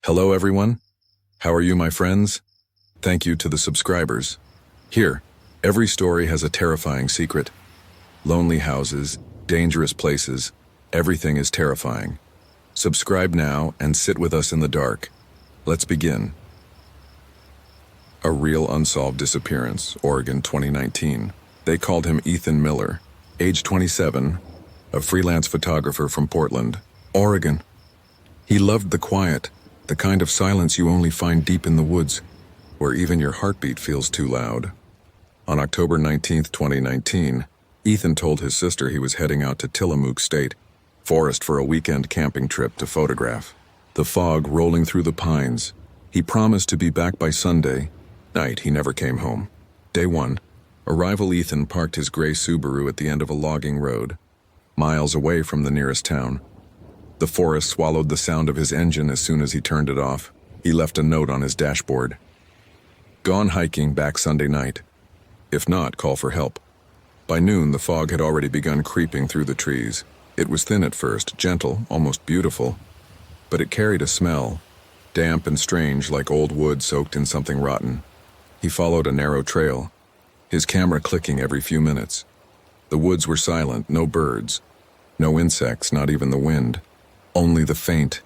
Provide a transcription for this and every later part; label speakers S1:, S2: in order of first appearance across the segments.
S1: Hello everyone. How are you, my friends? Thank you to the subscribers. Here, every story has a terrifying secret. Lonely houses, dangerous places, everything is terrifying. Subscribe now and sit with us in the dark. Let's begin. A real unsolved disappearance, Oregon 2019. They called him Ethan Miller, age 27, a freelance photographer from Portland, Oregon. He loved the quiet, the kind of silence you only find deep in the woods, where even your heartbeat feels too loud. On October 19, 2019, Ethan told his sister he was heading out to Tillamook State Forest for a weekend camping trip to photograph. The fog rolling through the pines. He promised to be back by Sunday night. He never came home. Day 1. Arrival. Ethan parked his gray Subaru at the end of a logging road, miles away from the nearest town. The forest swallowed the sound of his engine as soon as he turned it off. He left a note on his dashboard. Gone hiking, back Sunday night. If not, call for help. By noon, the fog had already begun creeping through the trees. It was thin at first, gentle, almost beautiful. But it carried a smell, damp and strange, like old wood soaked in something rotten. He followed a narrow trail, his camera clicking every few minutes. The woods were silent, no birds, no insects, not even the wind. Only the faint,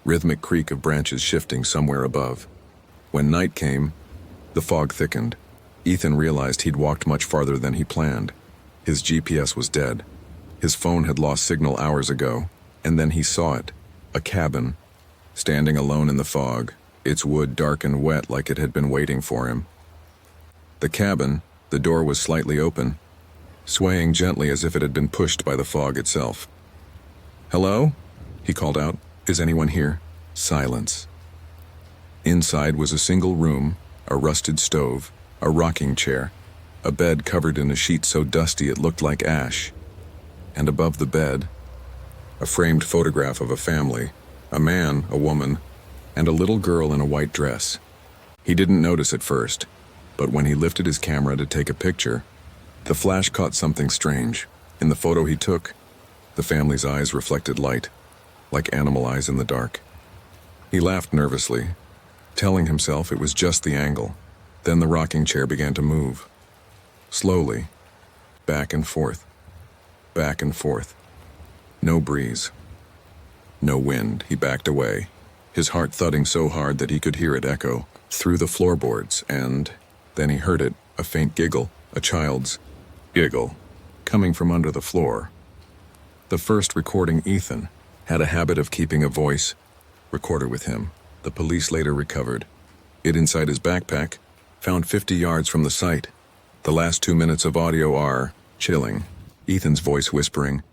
S1: rhythmic creak of branches shifting somewhere above. When night came, the fog thickened. Ethan realized he'd walked much farther than he planned. His GPS was dead. His phone had lost signal hours ago, and then he saw it. A cabin, standing alone in the fog, its wood dark and wet like it had been waiting for him. The cabin, the door was slightly open, swaying gently as if it had been pushed by the fog itself. "Hello?" he called out. "Is anyone here?" Silence. Inside was a single room, a rusted stove, a rocking chair, a bed covered in a sheet so dusty it looked like ash. And above the bed, a framed photograph of a family, a man, a woman, and a little girl in a white dress. He didn't notice at first, but when he lifted his camera to take a picture, the flash caught something strange. In the photo he took, the family's eyes reflected light, like animal eyes in the dark. He laughed nervously, telling himself it was just the angle. Then the rocking chair began to move. Slowly, back and forth, back and forth. No breeze, no wind. He backed away, his heart thudding so hard that he could hear it echo through the floorboards, and then he heard it, a faint giggle, a child's giggle, coming from under the floor. The first recording. Ethan had a habit of keeping a voice recorder with him. The police later recovered it inside his backpack, found 50 yards from the site. The last 2 minutes of audio are chilling. Ethan's voice whispering,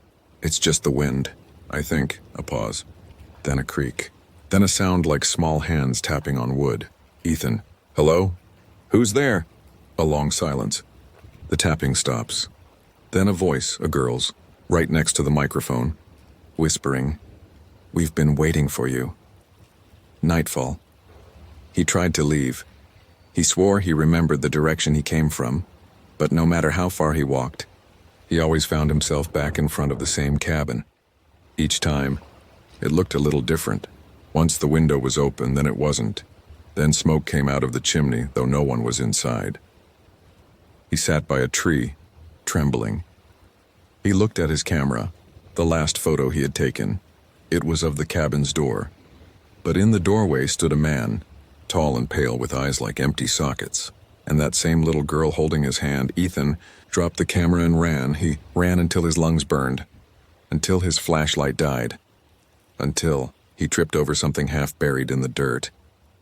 S1: "It's just the wind, I think." A pause, then a creak, then a sound like small hands tapping on wood. Ethan, "Hello? Who's there?" A long silence. The tapping stops. Then a voice, a girl's, right next to the microphone, whispering, "We've been waiting for you." Nightfall. He tried to leave. He swore he remembered the direction he came from, but no matter how far he walked, he always found himself back in front of the same cabin. Each time, it looked a little different. Once the window was open, then it wasn't. Then smoke came out of the chimney, though no one was inside. He sat by a tree, trembling. He looked at his camera, the last photo he had taken. It was of the cabin's door. But in the doorway stood a man, tall and pale with eyes like empty sockets, and that same little girl holding his hand. Ethan dropped the camera and ran. He ran until his lungs burned, until his flashlight died, until he tripped over something half buried in the dirt.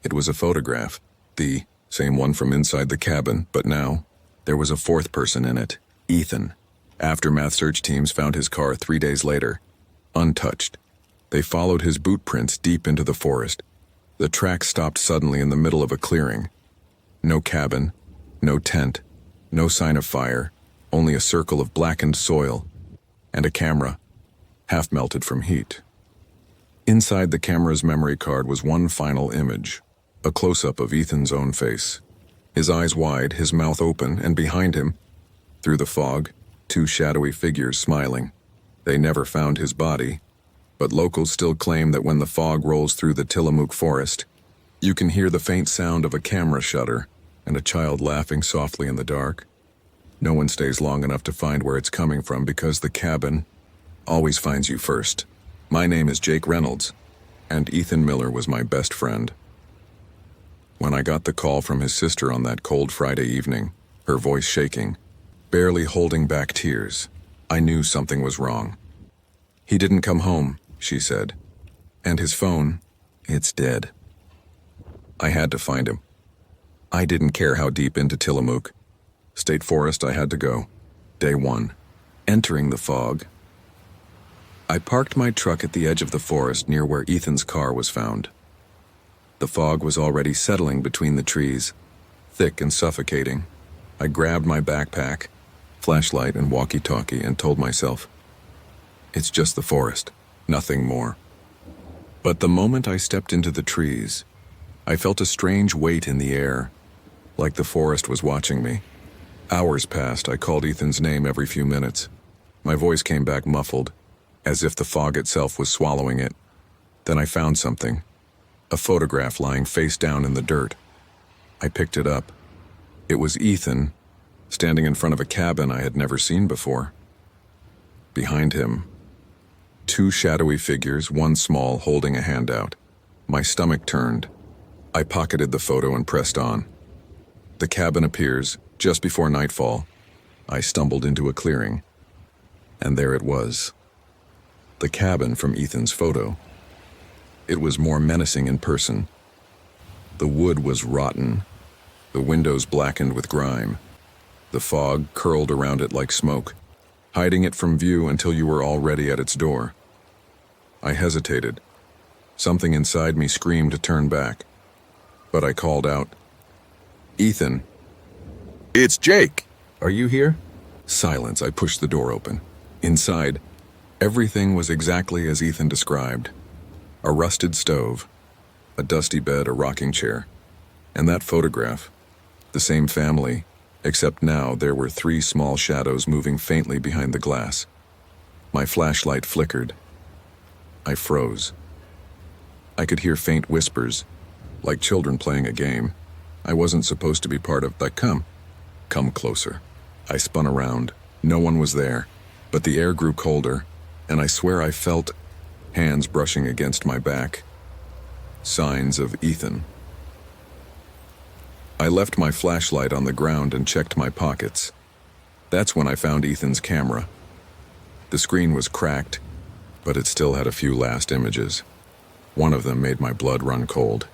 S1: It was a photograph, the same one from inside the cabin, but now there was a fourth person in it, Ethan. Aftermath search teams found his car 3 days later, untouched. They followed his boot prints deep into the forest. The track stopped suddenly in the middle of a clearing. No cabin, no tent, no sign of fire, only a circle of blackened soil, and a camera, half melted from heat. Inside the camera's memory card was one final image, a close-up of Ethan's own face. His eyes wide, his mouth open, and behind him, through the fog, 2 shadowy figures smiling. They never found his body, But locals still claim that when the fog rolls through the Tillamook forest, you can hear the faint sound of a camera shutter and a child laughing softly in the dark. No one stays long enough to find where it's coming from because the cabin always finds you first. My name is Jake Reynolds, and Ethan Miller was my best friend. When I got the call from his sister on that cold Friday evening, her voice shaking, barely holding back tears, I knew something was wrong. "He didn't come home," she said. "And his phone, it's dead." I had to find him. I didn't care how deep into Tillamook. State Forest I had to go. Day one. Entering the fog. I parked my truck at the edge of the forest near where Ethan's car was found. The fog was already settling between the trees, thick and suffocating. I grabbed my backpack, flashlight and walkie-talkie and told myself, it's just the forest, nothing more. But the moment I stepped into the trees, I felt a strange weight in the air, like the forest was watching me. Hours passed. I called Ethan's name every few minutes. My voice came back muffled, as if the fog itself was swallowing it. Then I found something, a photograph lying face down in the dirt. I picked it up. It was Ethan, standing in front of a cabin I had never seen before. Behind him, two shadowy figures, one small, holding a hand out. My stomach turned. I pocketed the photo and pressed on. The cabin appears just before nightfall. I stumbled into a clearing, and there it was. The cabin from Ethan's photo. It was more menacing in person. The wood was rotten, the windows blackened with grime. The fog curled around it like smoke, hiding it from view until you were already at its door. I hesitated. Something inside me screamed to turn back, but I called out, "Ethan." "It's Jake. Are you here?" Silence. I pushed the door open. Inside, everything was exactly as Ethan described. A rusted stove, a dusty bed, a rocking chair, and that photograph. The same family, except now there were 3 small shadows moving faintly behind the glass. My flashlight flickered. I froze. I could hear faint whispers, like children playing a game. I wasn't supposed to be part of that. Come closer. I spun around. No one was there, but the air grew colder, and I swear I felt hands brushing against my back. Signs of Ethan. I left my flashlight on the ground and checked my pockets. That's when I found Ethan's camera. The screen was cracked, but it still had a few last images. One of them made my blood run cold.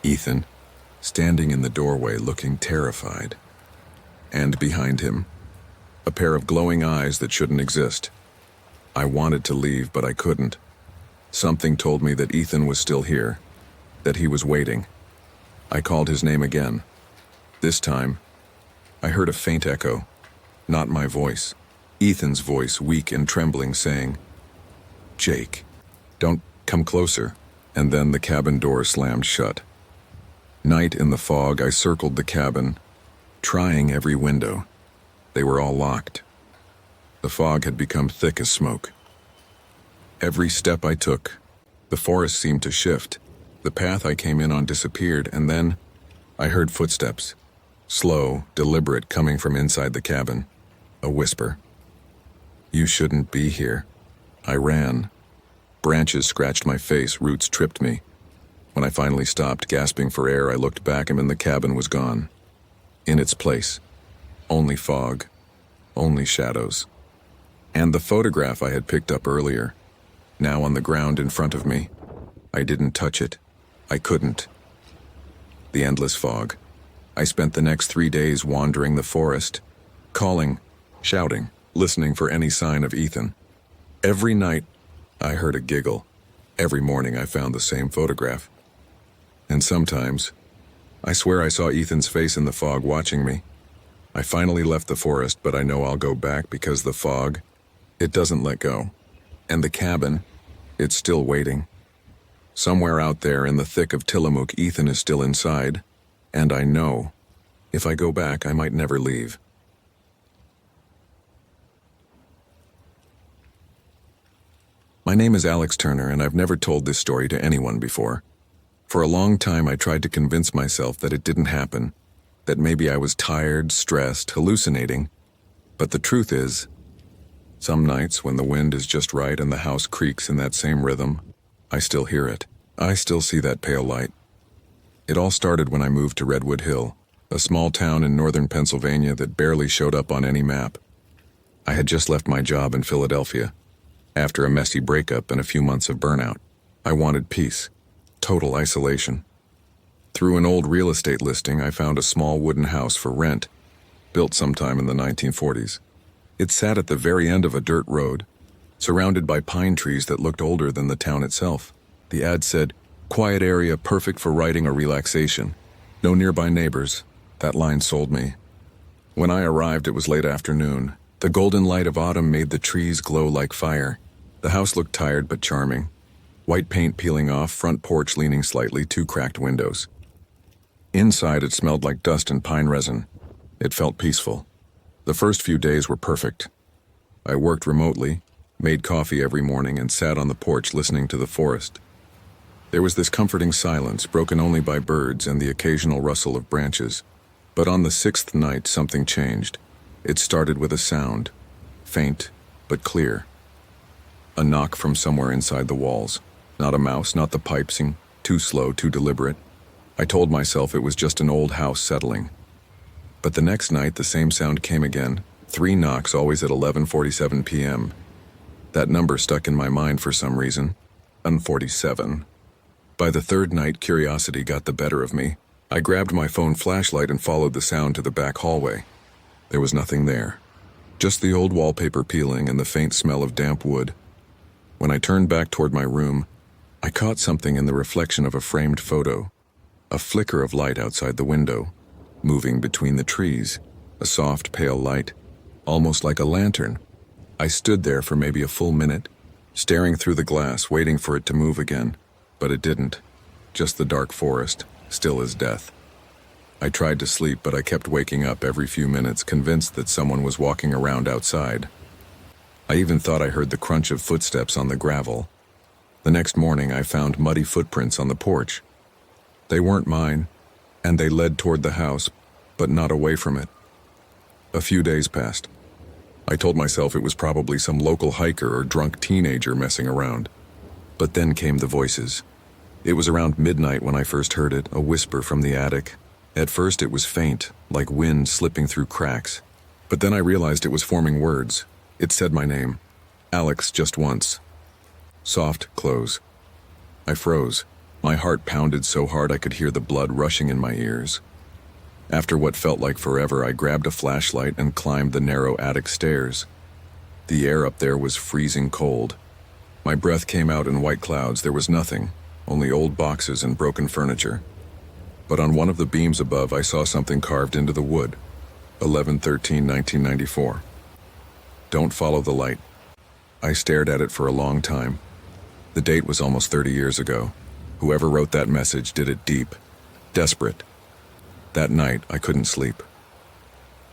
S1: Ethan, standing in the doorway looking terrified. And behind him, a pair of glowing eyes that shouldn't exist. I wanted to leave, but I couldn't. Something told me that Ethan was still here, that he was waiting. I called his name again. This time, I heard a faint echo, not my voice. Ethan's voice, weak and trembling, saying, "Jake, don't come closer." And then the cabin door slammed shut. Night in the fog, I circled the cabin, trying every window. They were all locked. The fog had become thick as smoke. Every step I took, the forest seemed to shift. The path I came in on disappeared, and then I heard footsteps, slow, deliberate, coming from inside the cabin. A whisper. "You shouldn't be here." I ran. Branches scratched my face, roots tripped me. When I finally stopped, gasping for air, I looked back and the cabin was gone. In its place, only fog, only shadows. And the photograph I had picked up earlier, now on the ground in front of me. I didn't touch it. I couldn't. The endless fog. I spent the next 3 days wandering the forest, calling, shouting, listening for any sign of Ethan. Every night, I heard a giggle. Every morning I found the same photograph. And sometimes, I swear I saw Ethan's face in the fog watching me. I finally left the forest, but I know I'll go back because the fog, it doesn't let go. And the cabin, it's still waiting. Somewhere out there in the thick of Tillamook, Ethan is still inside. And I know, if I go back, I might never leave. My name is Alex Turner, and I've never told this story to anyone before. For a long time, I tried to convince myself that it didn't happen, that maybe I was tired, stressed, hallucinating. But the truth is, some nights when the wind is just right and the house creaks in that same rhythm, I still hear it. I still see that pale light. It all started when I moved to Redwood Hill, a small town in northern Pennsylvania that barely showed up on any map. I had just left my job in Philadelphia. After a messy breakup and a few months of burnout, I wanted peace, total isolation. Through an old real estate listing, I found a small wooden house for rent, built sometime in the 1940s. It sat at the very end of a dirt road, surrounded by pine trees that looked older than the town itself. The ad said, "Quiet area perfect for writing or relaxation. No nearby neighbors." That line sold me. When I arrived, it was late afternoon. The golden light of autumn made the trees glow like fire. The house looked tired but charming. White paint peeling off, front porch leaning slightly, 2 cracked windows. Inside, it smelled like dust and pine resin. It felt peaceful. The first few days were perfect. I worked remotely, made coffee every morning, and sat on the porch listening to the forest. There was this comforting silence, broken only by birds and the occasional rustle of branches. But on the 6th night, something changed. It started with a sound, faint but clear. A knock from somewhere inside the walls. Not a mouse, not the piping, too slow, too deliberate. I told myself it was just an old house settling. But the next night, the same sound came again. 3 knocks, always at 11:47 p.m. That number stuck in my mind for some reason. 147. By the 3rd night, curiosity got the better of me. I grabbed my phone flashlight and followed the sound to the back hallway. There was nothing there. Just the old wallpaper peeling and the faint smell of damp wood. When I turned back toward my room, I caught something in the reflection of a framed photo. A flicker of light outside the window, moving between the trees. A soft, pale light, almost like a lantern. I stood there for maybe a full minute, staring through the glass, waiting for it to move again. But it didn't. Just the dark forest, still as death. I tried to sleep, but I kept waking up every few minutes, convinced that someone was walking around outside. I even thought I heard the crunch of footsteps on the gravel. The next morning, I found muddy footprints on the porch. They weren't mine, and they led toward the house, but not away from it. A few days passed. I told myself it was probably some local hiker or drunk teenager messing around. But then came the voices. It was around midnight when I first heard it, a whisper from the attic. At first it was faint, like wind slipping through cracks. But then I realized it was forming words. It said my name. Alex, just once. Soft close. I froze. My heart pounded so hard I could hear the blood rushing in my ears. After what felt like forever, I grabbed a flashlight and climbed the narrow attic stairs. The air up there was freezing cold. My breath came out in white clouds. There was nothing, only old boxes and broken furniture. But on one of the beams above, I saw something carved into the wood. 11/13/1994. Don't follow the light. I stared at it for a long time. The date was almost 30 years ago. Whoever wrote that message did it deep, desperate. That night, I couldn't sleep.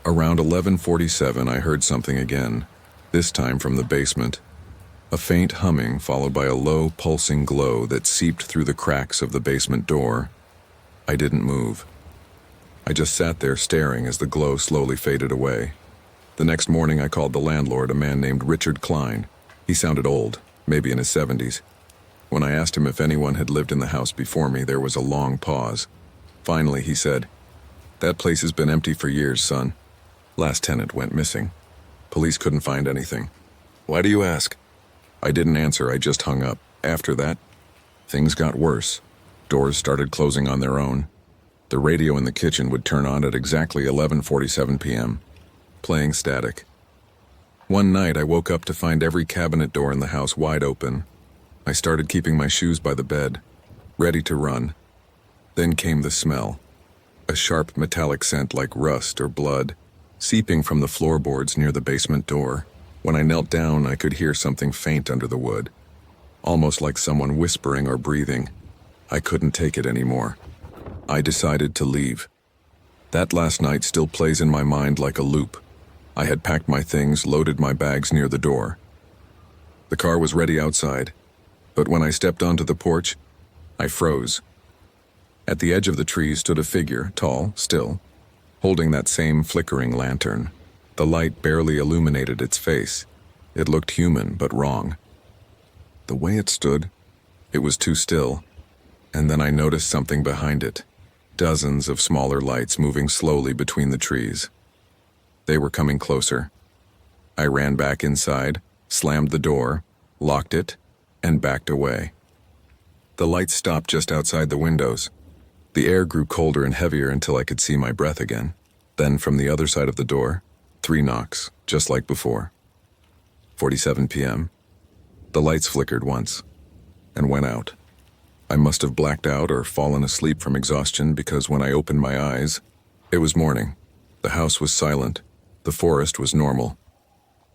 S1: Around 11:47, I heard something again, this time from the basement. A faint humming followed by a low, pulsing glow that seeped through the cracks of the basement door. I didn't move. I just sat there staring as the glow slowly faded away. The next morning, I called the landlord, a man named Richard Klein. He sounded old, maybe in his 70s. When I asked him if anyone had lived in the house before me, there was a long pause. Finally, he said, "That place has been empty for years, son. Last tenant went missing. Police couldn't find anything." "Why do you ask?" I didn't answer, I just hung up. After that, things got worse. Doors started closing on their own. The radio in the kitchen would turn on at exactly 11:47 p.m., playing static. One night, I woke up to find every cabinet door in the house wide open. I started keeping my shoes by the bed, ready to run. Then came the smell, a sharp metallic scent like rust or blood, seeping from the floorboards near the basement door. When I knelt down, I could hear something faint under the wood, almost like someone whispering or breathing. I couldn't take it anymore. I decided to leave. That last night still plays in my mind like a loop. I had packed my things, loaded my bags near the door. The car was ready outside, but when I stepped onto the porch, I froze. At the edge of the tree stood a figure, tall, still, holding that same flickering lantern. The light barely illuminated its face. It looked human, but wrong. The way it stood, it was too still, and then I noticed something behind it. Dozens of smaller lights moving slowly between the trees. They were coming closer. I ran back inside, slammed the door, locked it, and backed away. The lights stopped just outside the windows. The air grew colder and heavier until I could see my breath again. Then from the other side of the door, 3 knocks, just like before. 47 p.m. The lights flickered once, and went out. I must have blacked out or fallen asleep from exhaustion because when I opened my eyes, it was morning. The house was silent. The forest was normal.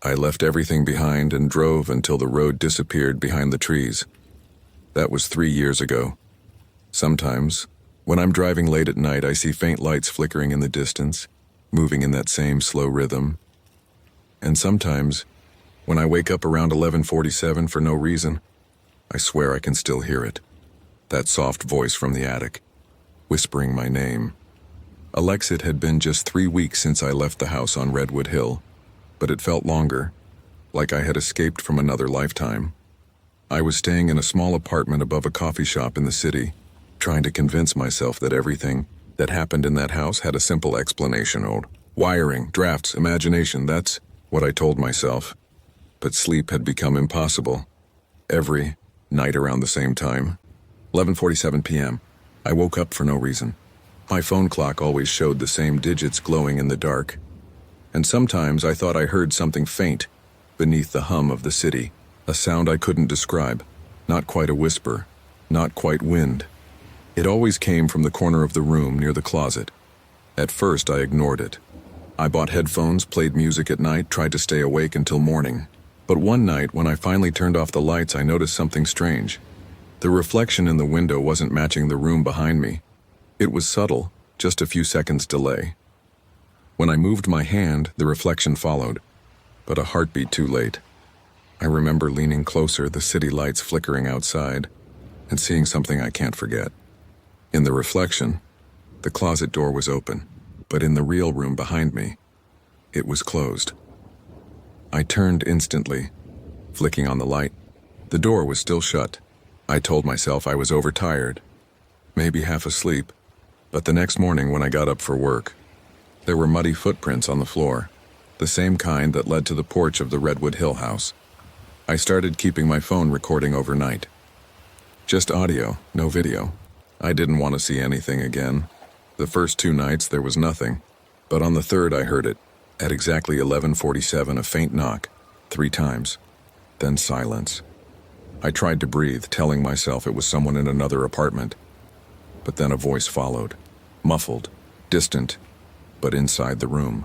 S1: I left everything behind and drove until the road disappeared behind the trees. That was 3 years ago. Sometimes, when I'm driving late at night, I see faint lights flickering in the distance, moving in that same slow rhythm. And sometimes, when I wake up around 11:47 for no reason, I swear I can still hear it. That soft voice from the attic, whispering my name. It had been just 3 weeks since I left the house on Redwood Hill, but it felt longer, like I had escaped from another lifetime. I was staying in a small apartment above a coffee shop in the city, trying to convince myself that everything that happened in that house had a simple explanation. Wiring, drafts, imagination, that's what I told myself. But sleep had become impossible. Every night around the same time. 11:47 p.m. I woke up for no reason. My phone clock always showed the same digits glowing in the dark. And sometimes I thought I heard something faint beneath the hum of the city, a sound I couldn't describe, not quite a whisper, not quite wind. It always came from the corner of the room near the closet. At first I ignored it. I bought headphones, played music at night, tried to stay awake until morning. But one night when I finally turned off the lights, I noticed something strange. The reflection in the window wasn't matching the room behind me. It was subtle, just a few seconds delay. When I moved my hand, the reflection followed, but a heartbeat too late. I remember leaning closer, the city lights flickering outside, and seeing something I can't forget. In the reflection, the closet door was open, but in the real room behind me, it was closed. I turned instantly, flicking on the light. The door was still shut. I told myself I was overtired, maybe half asleep, but the next morning when I got up for work, there were muddy footprints on the floor, the same kind that led to the porch of the Redwood Hill house. I started keeping my phone recording overnight. Just audio, no video. I didn't want to see anything again. The first 2 nights there was nothing, but on the third I heard it. At exactly 11:47, a faint knock, 3 times, then silence. I tried to breathe, telling myself it was someone in another apartment, but then a voice followed, muffled, distant, but inside the room.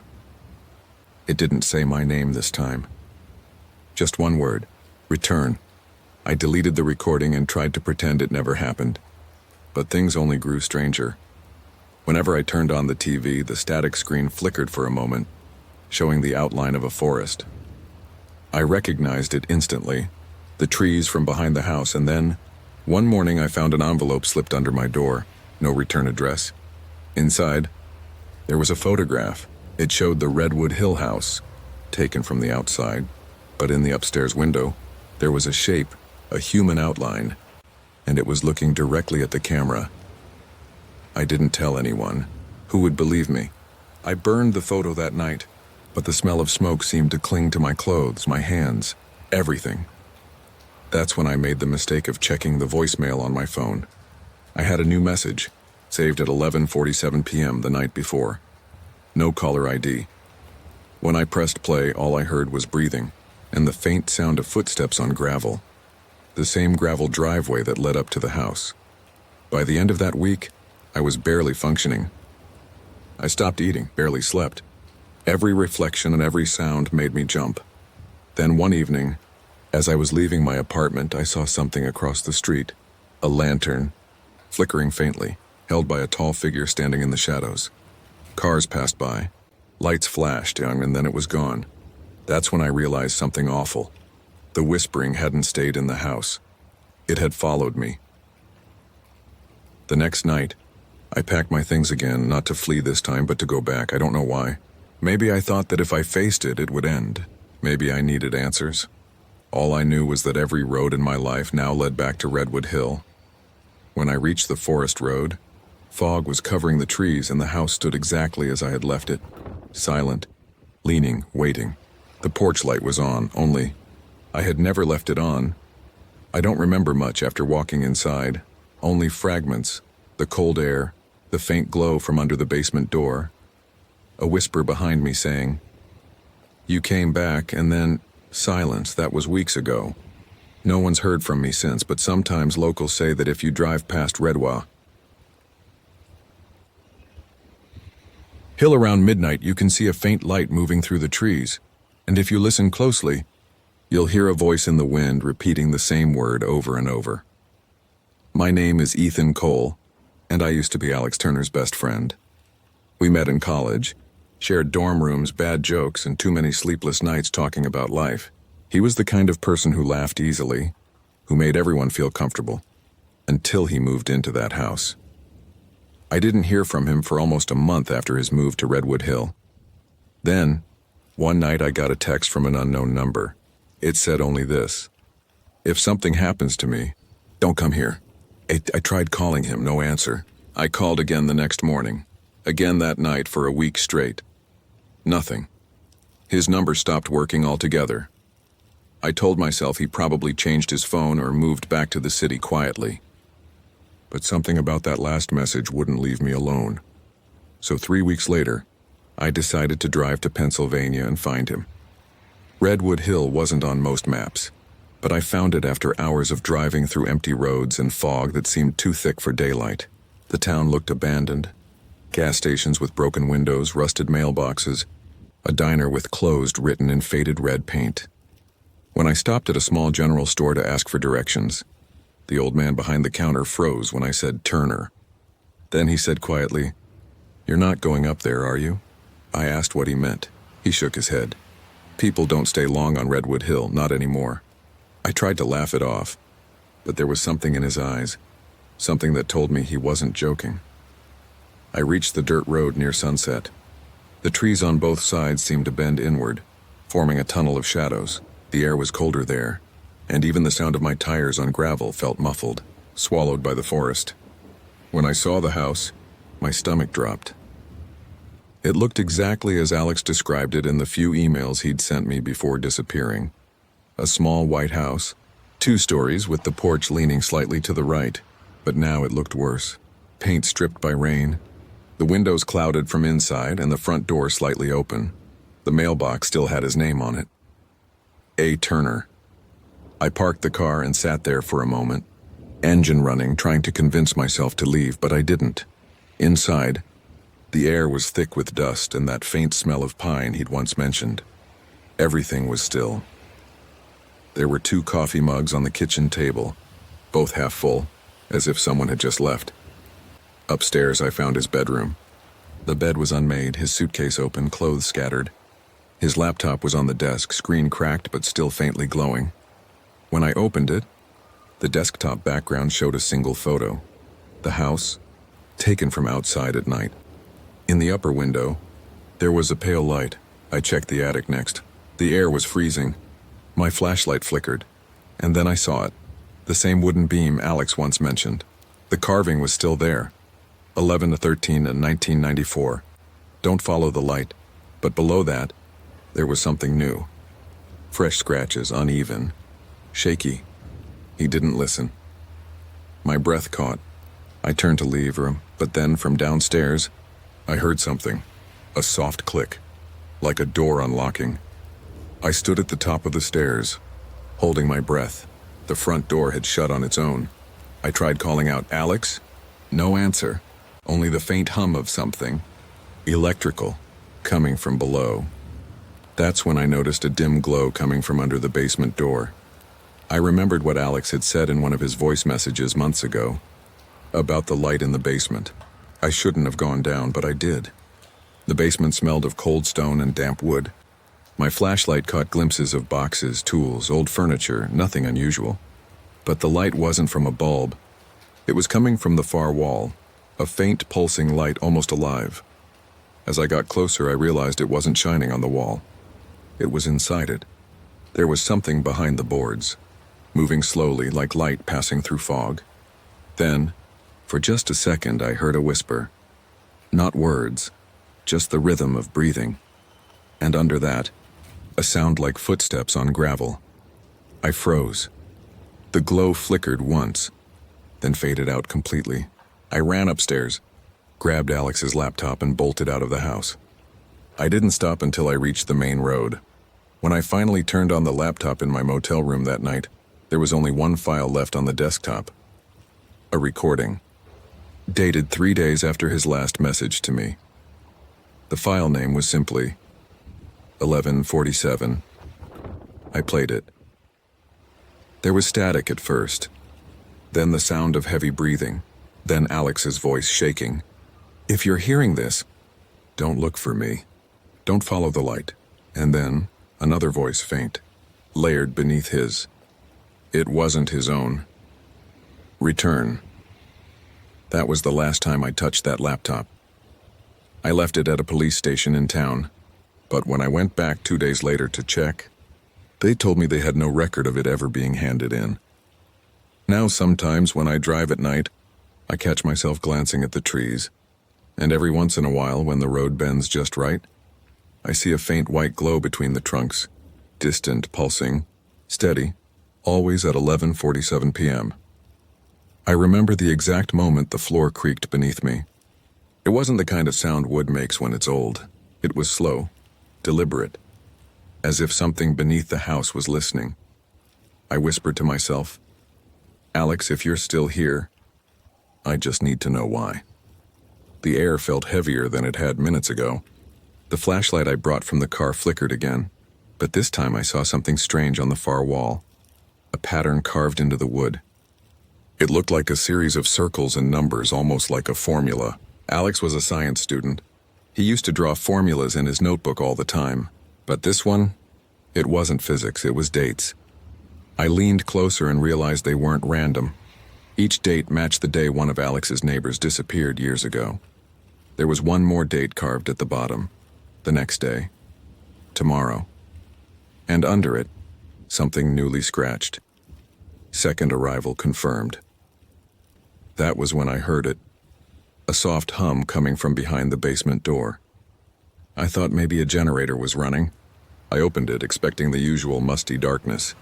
S1: It didn't say my name this time. Just one word, return. I deleted the recording and tried to pretend it never happened, but things only grew stranger. Whenever I turned on the TV, the static screen flickered for a moment, showing the outline of a forest. I recognized it instantly, the trees from behind the house, and then, one morning I found an envelope slipped under my door, no return address. Inside, there was a photograph. It showed the Redwood Hill house, taken from the outside, but in the upstairs window, there was a shape, a human outline, and it was looking directly at the camera. I didn't tell anyone. Who would believe me? I burned the photo that night, but the smell of smoke seemed to cling to my clothes, my hands, everything. That's when I made the mistake of checking the voicemail on my phone. I had a new message, saved at 11:47 p.m. the night before. No caller ID. When I pressed play, all I heard was breathing, and the faint sound of footsteps on gravel. The same gravel driveway that led up to the house. By the end of that week, I was barely functioning. I stopped eating, barely slept. Every reflection and every sound made me jump. Then one evening, as I was leaving my apartment, I saw something across the street. A lantern, flickering faintly, held by a tall figure standing in the shadows. Cars passed by. Lights flashed, and then it was gone. That's when I realized something awful. The whispering hadn't stayed in the house. It had followed me. The next night, I packed my things again, not to flee this time, but to go back. I don't know why. Maybe I thought that if I faced it, it would end. Maybe I needed answers. All I knew was that every road in my life now led back to Redwood Hill. When I reached the forest road, fog was covering the trees and the house stood exactly as I had left it. Silent, leaning, waiting. The porch light was on, only I had never left it on. I don't remember much after walking inside. Only fragments, the cold air, the faint glow from under the basement door. A whisper behind me saying, "You came back," and then silence. That was weeks ago. No one's heard from me since, but sometimes locals say that if you drive past Redwood Hill around midnight, you can see a faint light moving through the trees, and if you listen closely, you'll hear a voice in the wind repeating the same word over and over. My name is Ethan Cole, and I used to be Alex Turner's best friend. We met in college, shared dorm rooms, bad jokes, and too many sleepless nights talking about life. He was the kind of person who laughed easily, who made everyone feel comfortable, until he moved into that house. I didn't hear from him for almost a month after his move to Redwood Hill. Then, one night I got a text from an unknown number. It said only this: "If something happens to me, don't come here." I tried calling him, no answer. I called again the next morning, again that night for a week straight. Nothing. His number stopped working altogether. I told myself he probably changed his phone or moved back to the city quietly. But something about that last message wouldn't leave me alone. So 3 weeks later, I decided to drive to Pennsylvania and find him. Redwood Hill wasn't on most maps, but I found it after hours of driving through empty roads and fog that seemed too thick for daylight. The town looked abandoned. Gas stations with broken windows, rusted mailboxes, a diner with closed written in faded red paint. When I stopped at a small general store to ask for directions, the old man behind the counter froze when I said Turner. Then he said quietly, "You're not going up there, are you?" I asked what he meant. He shook his head. "People don't stay long on Redwood Hill, not anymore." I tried to laugh it off, but there was something in his eyes, something that told me he wasn't joking. I reached the dirt road near sunset. The trees on both sides seemed to bend inward, forming a tunnel of shadows. The air was colder there, and even the sound of my tires on gravel felt muffled, swallowed by the forest. When I saw the house, my stomach dropped. It looked exactly as Alex described it in the few emails he'd sent me before disappearing. A small white house, 2 stories with the porch leaning slightly to the right, but now it looked worse. Paint stripped by rain, the windows clouded from inside and the front door slightly open. The mailbox still had his name on it. A. Turner. I parked the car and sat there for a moment, engine running, trying to convince myself to leave, but I didn't. Inside, the air was thick with dust and that faint smell of pine he'd once mentioned. Everything was still. There were 2 coffee mugs on the kitchen table, both half full, as if someone had just left. Upstairs, I found his bedroom. The bed was unmade, his suitcase open, clothes scattered. His laptop was on the desk, screen cracked but still faintly glowing. When I opened it, the desktop background showed a single photo. The house, taken from outside at night. In the upper window, there was a pale light. I checked the attic next. The air was freezing. My flashlight flickered, and then I saw it. The same wooden beam Alex once mentioned. The carving was still there. 11 to 13 in 1994. Don't follow the light. But below that, there was something new. Fresh scratches, uneven, shaky. He didn't listen. My breath caught. I turned to leave him, but then from downstairs, I heard something. A soft click, like a door unlocking. I stood at the top of the stairs, holding my breath. The front door had shut on its own. I tried calling out, "Alex?" No answer, only the faint hum of something, electrical, coming from below. That's when I noticed a dim glow coming from under the basement door. I remembered what Alex had said in one of his voice messages months ago, about the light in the basement. I shouldn't have gone down, but I did. The basement smelled of cold stone and damp wood. My flashlight caught glimpses of boxes, tools, old furniture, nothing unusual. But the light wasn't from a bulb. It was coming from the far wall, a faint pulsing light almost alive. As I got closer, I realized it wasn't shining on the wall. It was inside it. There was something behind the boards, moving slowly like light passing through fog. Then, for just a second, I heard a whisper. Not words, just the rhythm of breathing. And under that, a sound like footsteps on gravel. I froze. The glow flickered once, then faded out completely. I ran upstairs, grabbed Alex's laptop and bolted out of the house. I didn't stop until I reached the main road. When I finally turned on the laptop in my motel room that night, there was only one file left on the desktop. A recording, dated 3 days after his last message to me. The file name was simply 11:47. I played it. There was static at first, then the sound of heavy breathing, then Alex's voice shaking. If you're hearing this, don't look for me. Don't follow the light. And then another voice, faint, layered beneath his. It wasn't his own. Return. That was the last time I touched that laptop. I left it at a police station in town, but when I went back 2 days later to check, they told me they had no record of it ever being handed in. Now sometimes when I drive at night, I catch myself glancing at the trees, and every once in a while when the road bends just right, I see a faint white glow between the trunks, distant, pulsing, steady, always at 11:47 p.m. I remember the exact moment the floor creaked beneath me. It wasn't the kind of sound wood makes when it's old. It was slow, deliberate, as if something beneath the house was listening. I whispered to myself, Alex, if you're still here, I just need to know why. The air felt heavier than it had minutes ago. The flashlight I brought from the car flickered again, but this time I saw something strange on the far wall, a pattern carved into the wood. It looked like a series of circles and numbers, almost like a formula. Alex was a science student. He used to draw formulas in his notebook all the time, but this one, it wasn't physics, it was dates. I leaned closer and realized they weren't random. Each date matched the day one of Alex's neighbors disappeared years ago. There was one more date carved at the bottom. The next day. Tomorrow. And under it, something newly scratched. Second arrival confirmed. That was when I heard it. A soft hum coming from behind the basement door. I thought maybe a generator was running. I opened it, expecting the usual musty darkness.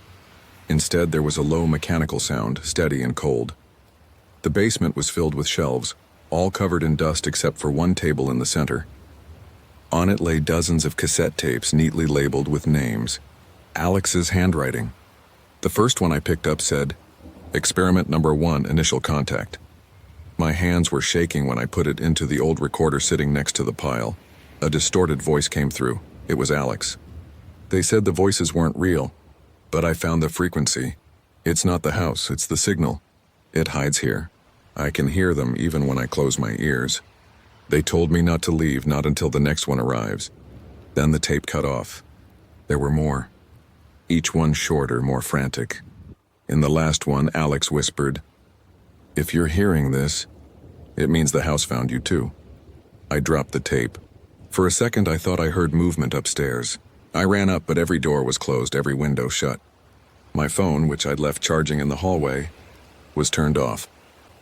S1: Instead, there was a low mechanical sound, steady and cold. The basement was filled with shelves, all covered in dust except for one table in the center. On it lay dozens of cassette tapes neatly labeled with names. Alex's handwriting. The first one I picked up said, Experiment number 1, initial contact. My hands were shaking when I put it into the old recorder sitting next to the pile. A distorted voice came through. It was Alex. They said the voices weren't real, but I found the frequency. It's not the house, it's the signal. It hides here. I can hear them even when I close my ears. They told me not to leave, not until the next one arrives. Then the tape cut off. There were more. Each one shorter, more frantic. In the last one, Alex whispered, If you're hearing this, it means the house found you too. I dropped the tape. For a second, I thought I heard movement upstairs. I ran up, but every door was closed, every window shut. My phone, which I'd left charging in the hallway, was turned off.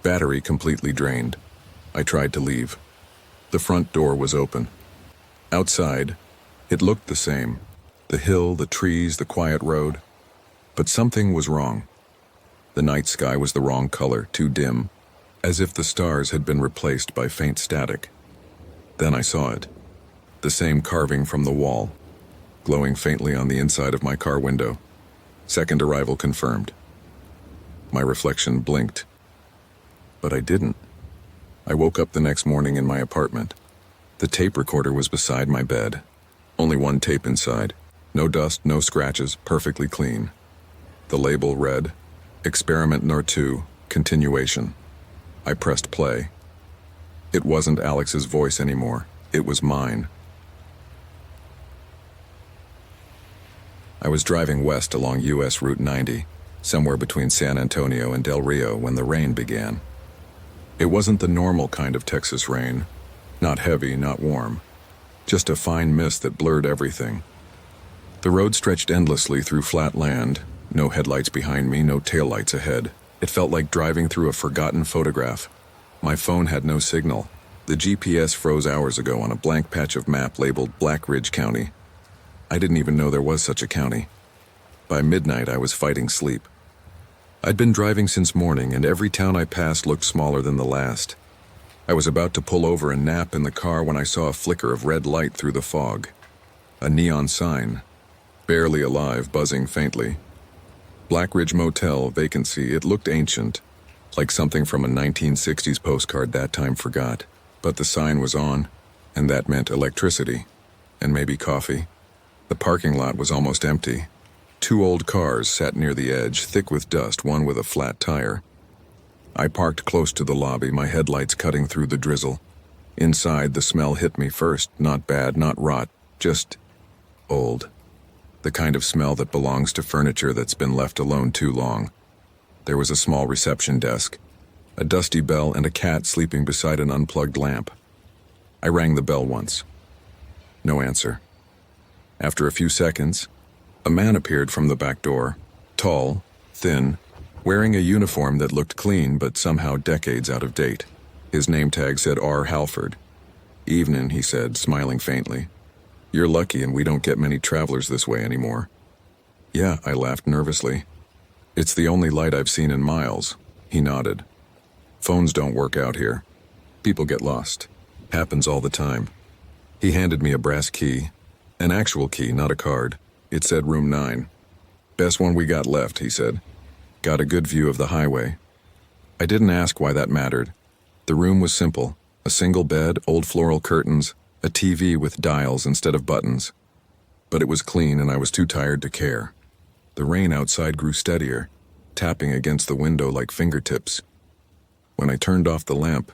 S1: Battery completely drained. I tried to leave. The front door was open. Outside, it looked the same. The hill, the trees, the quiet road. But something was wrong. The night sky was the wrong color, too dim, as if the stars had been replaced by faint static. Then I saw it. The same carving from the wall, glowing faintly on the inside of my car window. Second arrival confirmed. My reflection blinked. But I didn't. I woke up the next morning in my apartment. The tape recorder was beside my bed. Only one tape inside. No dust, no scratches, perfectly clean. The label read, Experiment No. 2, Continuation. I pressed play. It wasn't Alex's voice anymore. It was mine. I was driving west along US Route 90, somewhere between San Antonio and Del Rio when the rain began. It wasn't the normal kind of Texas rain. Not heavy, not warm. Just a fine mist that blurred everything. The road stretched endlessly through flat land. No headlights behind me, no taillights ahead. It felt like driving through a forgotten photograph. My phone had no signal. The GPS froze hours ago on a blank patch of map labeled Black Ridge County. I didn't even know there was such a county. By midnight, I was fighting sleep. I'd been driving since morning, and every town I passed looked smaller than the last. I was about to pull over and nap in the car when I saw a flicker of red light through the fog. A neon sign, barely alive, buzzing faintly. Black Ridge Motel, vacancy. It looked ancient, like something from a 1960s postcard that time forgot. But the sign was on, and that meant electricity, and maybe coffee. The parking lot was almost empty. 2 old cars sat near the edge, thick with dust, one with a flat tire. I parked close to the lobby, my headlights cutting through the drizzle. Inside, the smell hit me first. Not bad, not rot, just old. The kind of smell that belongs to furniture that's been left alone too long. There was a small reception desk, a dusty bell, and a cat sleeping beside an unplugged lamp. I rang the bell once. No answer. After a few seconds, a man appeared from the back door, tall, thin, wearing a uniform that looked clean but somehow decades out of date. His name tag said R. Halford. "Evenin'," he said, smiling faintly. "You're lucky, and we don't get many travelers this way anymore." "Yeah," I laughed nervously. "It's the only light I've seen in miles." He nodded. "Phones don't work out here. People get lost. Happens all the time." He handed me a brass key. An actual key, not a card. It said room 9. "Best one we got left," he said. "Got a good view of the highway." I didn't ask why that mattered. The room was simple. A single bed, old floral curtains, a TV with dials instead of buttons. But it was clean, and I was too tired to care. The rain outside grew steadier, tapping against the window like fingertips. When I turned off the lamp,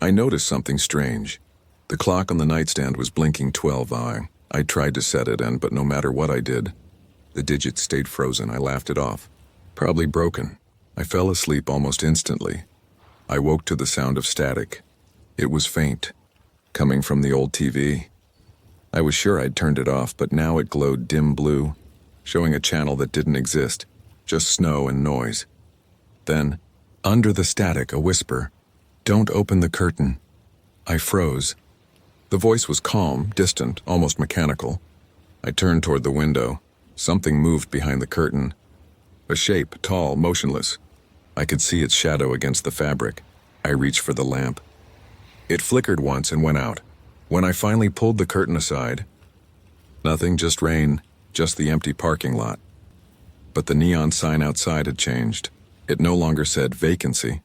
S1: I noticed something strange. The clock on the nightstand was blinking 12. I tried to set it, but no matter what I did, the digits stayed frozen. I laughed it off. Probably broken. I fell asleep almost instantly. I woke to the sound of static. It was faint, coming from the old TV. I was sure I'd turned it off, but now it glowed dim blue, showing a channel that didn't exist, just snow and noise. Then, under the static, a whisper, "Don't open the curtain." I froze. The voice was calm, distant, almost mechanical. I turned toward the window. Something moved behind the curtain. A shape, tall, motionless. I could see its shadow against the fabric. I reached for the lamp. It flickered once and went out. When I finally pulled the curtain aside, nothing, just rain, just the empty parking lot. But the neon sign outside had changed. It no longer said vacancy.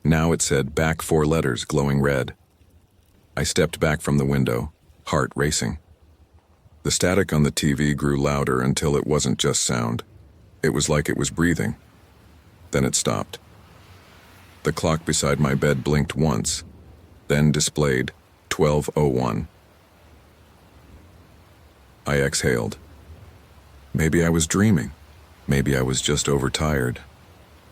S1: Now it said back 4 letters, glowing red. I stepped back from the window, heart racing. The static on the TV grew louder until it wasn't just sound. It was like it was breathing. Then it stopped. The clock beside my bed blinked once, then displayed 12:01. I exhaled. Maybe I was dreaming. Maybe I was just overtired.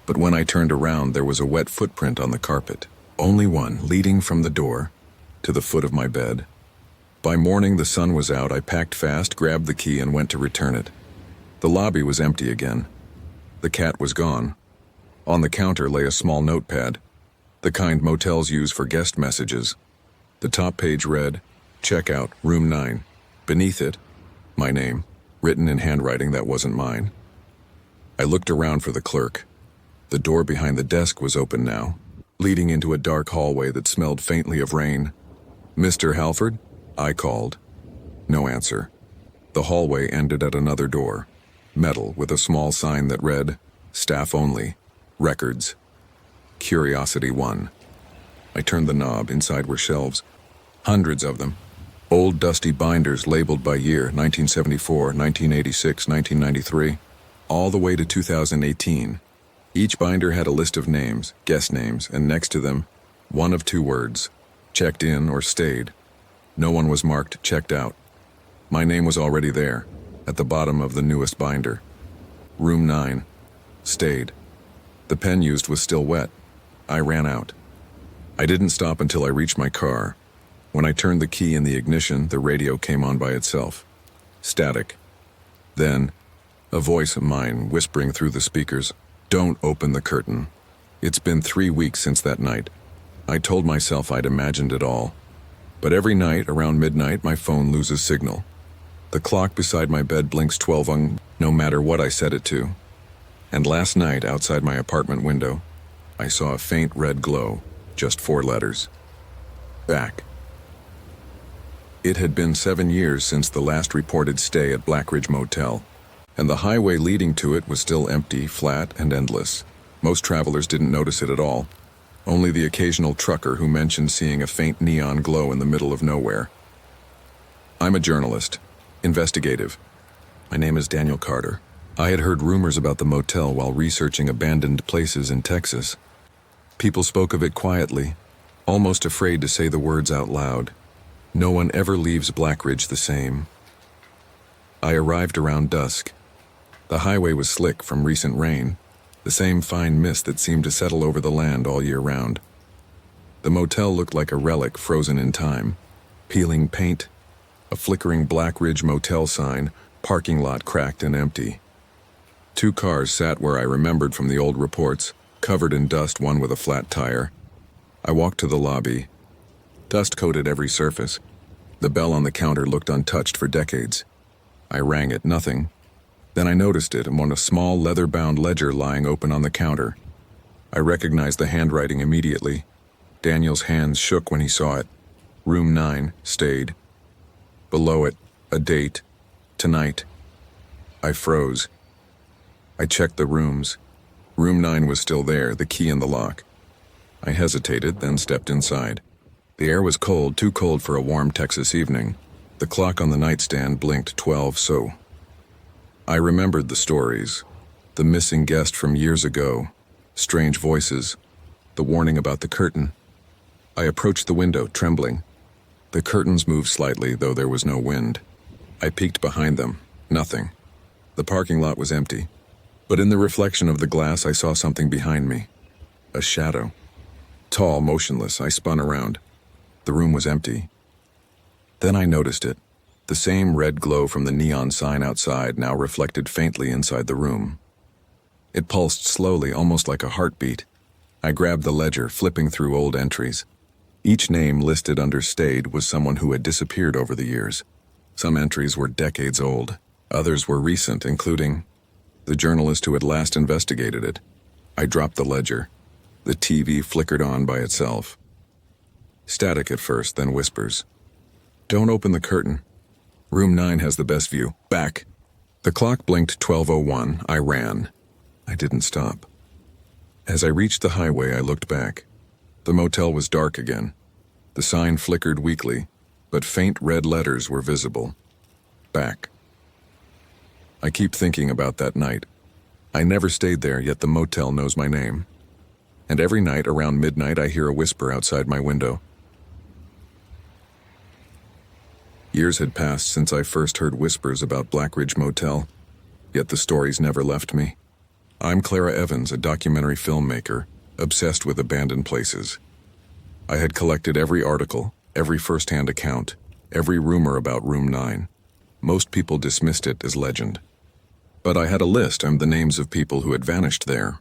S1: But when I turned around, there was a wet footprint on the carpet. Only one, leading from the door to the foot of my bed. By morning, the sun was out. I packed fast, grabbed the key, and went to return it. The lobby was empty again. The cat was gone. On the counter lay a small notepad, the kind motels use for guest messages. The top page read, "Check out, room 9. Beneath it, my name, written in handwriting that wasn't mine. I looked around for the clerk. The door behind the desk was open now, leading into a dark hallway that smelled faintly of rain. "Mr. Halford?" I called. No answer. The hallway ended at another door, metal with a small sign that read, "Staff only. Records. Curiosity 1." I turned the knob. Inside were shelves. Hundreds of them. Old dusty binders labeled by year, 1974, 1986, 1993, all the way to 2018. Each binder had a list of names, guest names, and next to them, one of 2 words, checked in or stayed. No one was marked checked out. My name was already there. at the bottom of the newest binder. Room 9. Stayed. The pen used was still wet. I ran out. I didn't stop until I reached my car. When I turned the key in the ignition, the radio came on by itself. Static. Then, a voice of mine whispering through the speakers, "Don't open the curtain." It's been 3 weeks since that night. I told myself I'd imagined it all. But every night, around midnight, my phone loses signal. The clock beside my bed blinks 12 on, no matter what I set it to. And last night, outside my apartment window, I saw a faint red glow, just 4 letters. Back. It had been 7 years since the last reported stay at Black Ridge Motel, and the highway leading to it was still empty, flat, and endless. Most travelers didn't notice it at all. Only the occasional trucker who mentioned seeing a faint neon glow in the middle of nowhere. I'm a journalist, investigative. My name is Daniel Carter. I had heard rumors about the motel while researching abandoned places in Texas. People spoke of it quietly, almost afraid to say the words out loud. No one ever leaves Black Ridge the same. I arrived around dusk. The highway was slick from recent rain, the same fine mist that seemed to settle over the land all year round. The motel looked like a relic frozen in time. Peeling paint, a flickering Black Ridge Motel sign, parking lot cracked and empty. 2 cars sat where I remembered from the old reports, covered in dust, one with a flat tire. I walked to the lobby. Dust coated every surface. The bell on the counter looked untouched for decades. I rang it, nothing. Then I noticed it on a small leather-bound ledger lying open on the counter. I recognized the handwriting immediately. Daniel's hands shook when he saw it. Room 9, stayed. Below it, a date. Tonight. I froze. I checked the rooms. Room 9 was still there, the key in the lock. I hesitated, then stepped inside. The air was cold, too cold for a warm Texas evening. The clock on the nightstand blinked 12, so. I remembered the stories. The missing guest from years ago. Strange voices. The warning about the curtain. I approached the window, trembling. The curtains moved slightly, though there was no wind. I peeked behind them. Nothing. The parking lot was empty. But in the reflection of the glass, I saw something behind me. A shadow. Tall, motionless, I spun around. The room was empty. Then I noticed it. The same red glow from the neon sign outside now reflected faintly inside the room. It pulsed slowly, almost like a heartbeat. I grabbed the ledger, flipping through old entries. Each name listed under stayed was someone who had disappeared over the years. Some entries were decades old. Others were recent, including the journalist who had last investigated it. I dropped the ledger. The TV flickered on by itself. Static at first, then whispers. "Don't open the curtain. Room 9 has the best view. Back." The clock blinked 12:01. I ran. I didn't stop. As I reached the highway, I looked back. The motel was dark again. The sign flickered weakly, but faint red letters were visible. Back. I keep thinking about that night. I never stayed there, yet the motel knows my name. And every night around midnight, I hear a whisper outside my window. Years had passed since I first heard whispers about Black Ridge Motel, yet the stories never left me. I'm Clara Evans, a documentary filmmaker, obsessed with abandoned places. I had collected every article, every first-hand account, every rumor about Room 9. Most people dismissed it as legend. But I had a list of the names of people who had vanished there.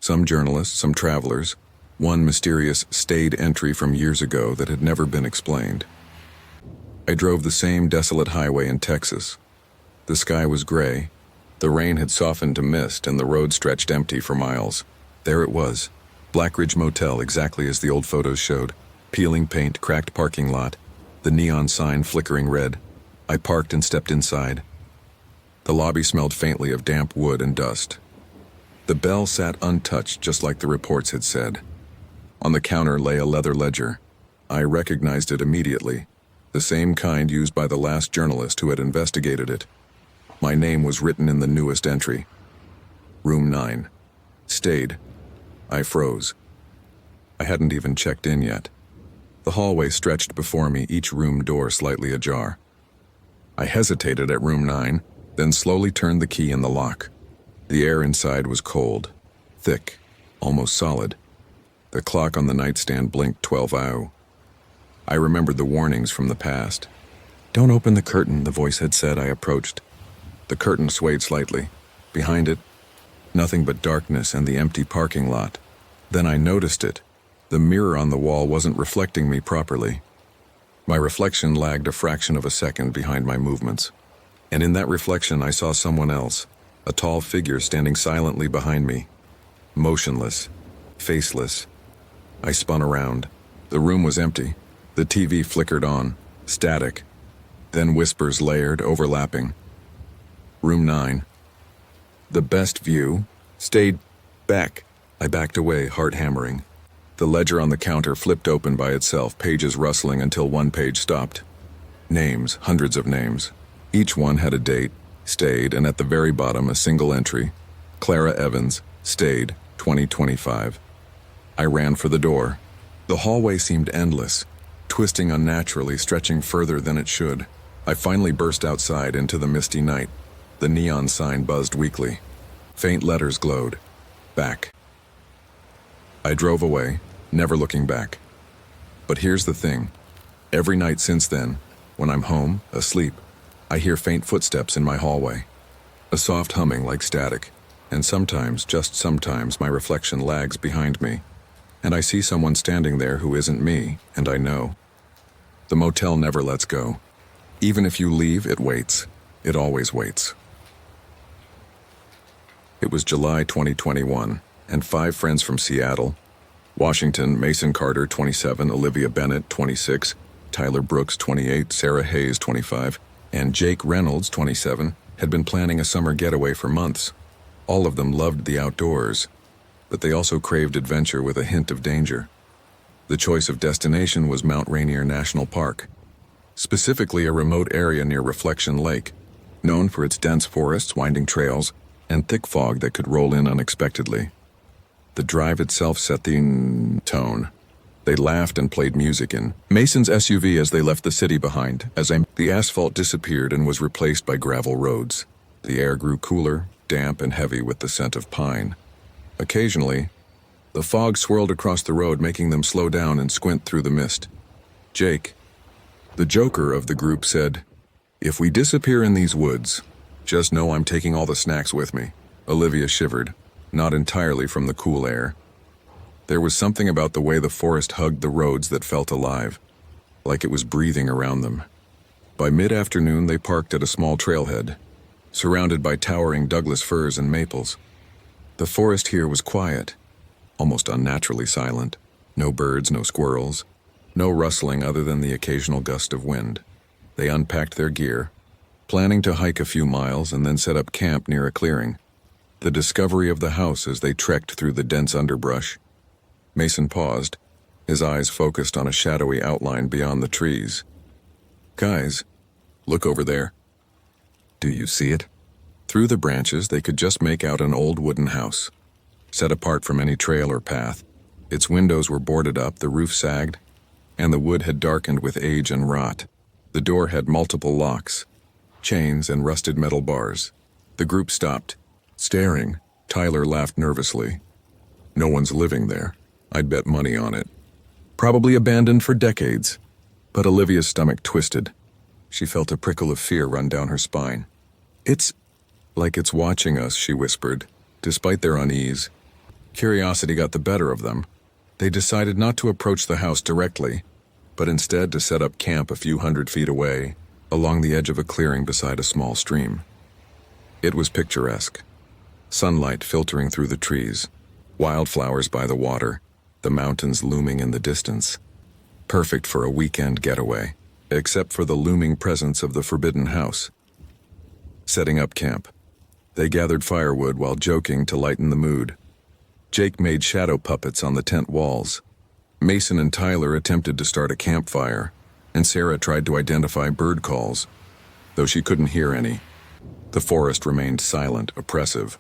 S1: Some journalists, some travelers, one mysterious stayed entry from years ago that had never been explained. I drove the same desolate highway in Texas. The sky was gray. The rain had softened to mist and the road stretched empty for miles. There it was, Black Ridge Motel, exactly as the old photos showed. Peeling paint, cracked parking lot, the neon sign flickering red. I parked and stepped inside. The lobby smelled faintly of damp wood and dust. The bell sat untouched, just like the reports had said. On the counter lay a leather ledger. I recognized it immediately. The same kind used by the last journalist who had investigated it. My name was written in the newest entry. Room 9. Stayed. I froze. I hadn't even checked in yet. The hallway stretched before me, each room door slightly ajar. I hesitated at Room 9, then slowly turned the key in the lock. The air inside was cold, thick, almost solid. The clock on the nightstand blinked 12 hours. I remembered the warnings from the past. "Don't open the curtain," the voice had said. I approached. The curtain swayed slightly. Behind it, nothing but darkness and the empty parking lot. Then I noticed it. The mirror on the wall wasn't reflecting me properly. My reflection lagged a fraction of a second behind my movements. And in that reflection I saw someone else, a tall figure standing silently behind me. Motionless, faceless. I spun around. The room was empty. The TV flickered on, static. Then whispers layered, overlapping. Room 9. The best view. Stayed back. I backed away, heart hammering. The ledger on the counter flipped open by itself, pages rustling until one page stopped. Names, hundreds of names. Each one had a date, stayed, and at the very bottom a single entry. Clara Evans, stayed, 2025. I ran for the door. The hallway seemed endless, twisting unnaturally, stretching further than it should. I finally burst outside into the misty night. The neon sign buzzed weakly. Faint letters glowed. Back. I drove away, never looking back. But here's the thing. Every night since then, when I'm home, asleep, I hear faint footsteps in my hallway. A soft humming like static, and sometimes, just sometimes, my reflection lags behind me. And I see someone standing there who isn't me, and I know. The motel never lets go. Even if you leave, it waits. It always waits. It was July 2021, and 5 friends from Seattle, Washington, Mason Carter, 27, Olivia Bennett, 26, Tyler Brooks, 28, Sarah Hayes, 25, and Jake Reynolds, 27, had been planning a summer getaway for months. All of them loved the outdoors, but they also craved adventure with a hint of danger. The choice of destination was Mount Rainier National Park, specifically a remote area near Reflection Lake, known for its dense forests, winding trails, and thick fog that could roll in unexpectedly. The drive itself set the tone. They laughed and played music in Mason's SUV as they left the city behind. The asphalt disappeared and was replaced by gravel roads. The air grew cooler, damp and heavy with the scent of pine. Occasionally, the fog swirled across the road, making them slow down and squint through the mist. Jake, the joker of the group, said, "If we disappear in these woods, just know I'm taking all the snacks with me." Olivia shivered, not entirely from the cool air. There was something about the way the forest hugged the roads that felt alive, like it was breathing around them. By mid-afternoon, they parked at a small trailhead, surrounded by towering Douglas firs and maples. The forest here was quiet, almost unnaturally silent. No birds, no squirrels, no rustling other than the occasional gust of wind. They unpacked their gear, planning to hike a few miles and then set up camp near a clearing. The discovery of the house as they trekked through the dense underbrush. Mason paused, his eyes focused on a shadowy outline beyond the trees. "Guys, look over there." "Do you see it?" Through the branches, they could just make out an old wooden house, set apart from any trail or path. Its windows were boarded up, the roof sagged, and the wood had darkened with age and rot. The door had multiple locks, chains, and rusted metal bars. The group stopped, staring. Tyler laughed nervously. "No one's living there. I'd bet money on it. Probably abandoned for decades." But Olivia's stomach twisted. She felt a prickle of fear run down her spine. "It's like it's watching us," she whispered. Despite their unease, curiosity got the better of them. They decided not to approach the house directly, but instead to set up camp a few hundred feet away, along the edge of a clearing beside a small stream. It was picturesque. Sunlight filtering through the trees, wildflowers by the water, the mountains looming in the distance. Perfect for a weekend getaway, except for the looming presence of the forbidden house. Setting up camp, they gathered firewood while joking to lighten the mood. Jake made shadow puppets on the tent walls. Mason and Tyler attempted to start a campfire, and Sarah tried to identify bird calls, though she couldn't hear any. The forest remained silent, oppressive,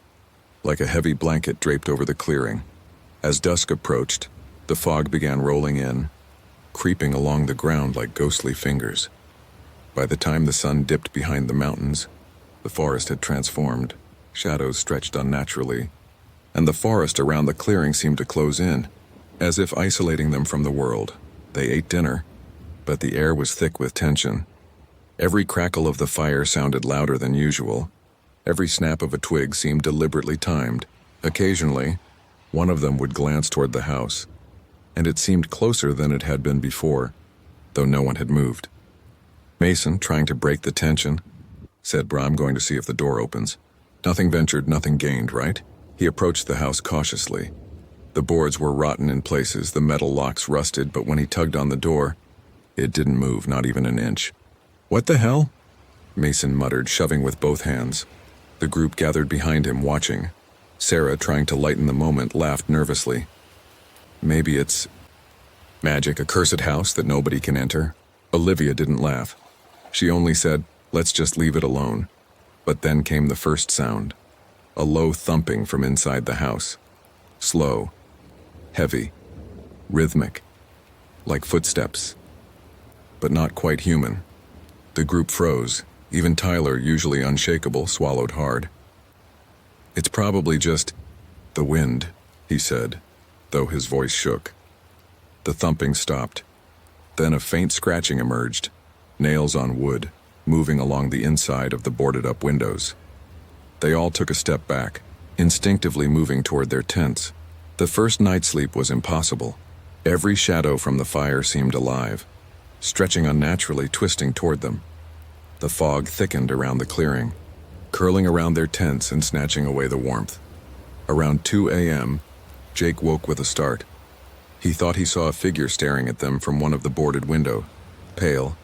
S1: like a heavy blanket draped over the clearing. As dusk approached, the fog began rolling in, creeping along the ground like ghostly fingers. By the time the sun dipped behind the mountains, The forest had transformed. Shadows stretched unnaturally, and the forest around the clearing seemed to close in, as if isolating them from the world. They ate dinner, but the air was thick with tension. Every crackle of the fire sounded louder than usual. Every snap of a twig seemed deliberately timed. Occasionally, one of them would glance toward the house, and it seemed closer than it had been before, though no one had moved. Mason, trying to break the tension, said, "I'm going to see if the door opens." Nothing ventured, nothing gained, right? He approached the house cautiously. The boards were rotten in places, the metal locks rusted, but when he tugged on the door, it didn't move, not even an inch. "What the hell?" Mason muttered, shoving with both hands. The group gathered behind him, watching. Sarah, trying to lighten the moment, laughed nervously. "Maybe it's magic, a cursed house that nobody can enter." Olivia didn't laugh. She only said, "Let's just leave it alone." But then came the first sound. A low thumping from inside the house. Slow, heavy, rhythmic, like footsteps, but not quite human. The group froze. Even Tyler, usually unshakable, swallowed hard. "It's probably just the wind," he said, though his voice shook. The thumping stopped. Then a faint scratching emerged, nails on wood, moving along the inside of the boarded-up windows. They all took a step back, instinctively moving toward their tents. The first night's sleep was impossible. Every shadow from the fire seemed alive, stretching unnaturally, twisting toward them. The fog thickened around the clearing, curling around their tents and snatching away the warmth. Around 2 a.m., Jake woke with a start. He thought he saw a figure staring at them from one of the boarded windows. Pale,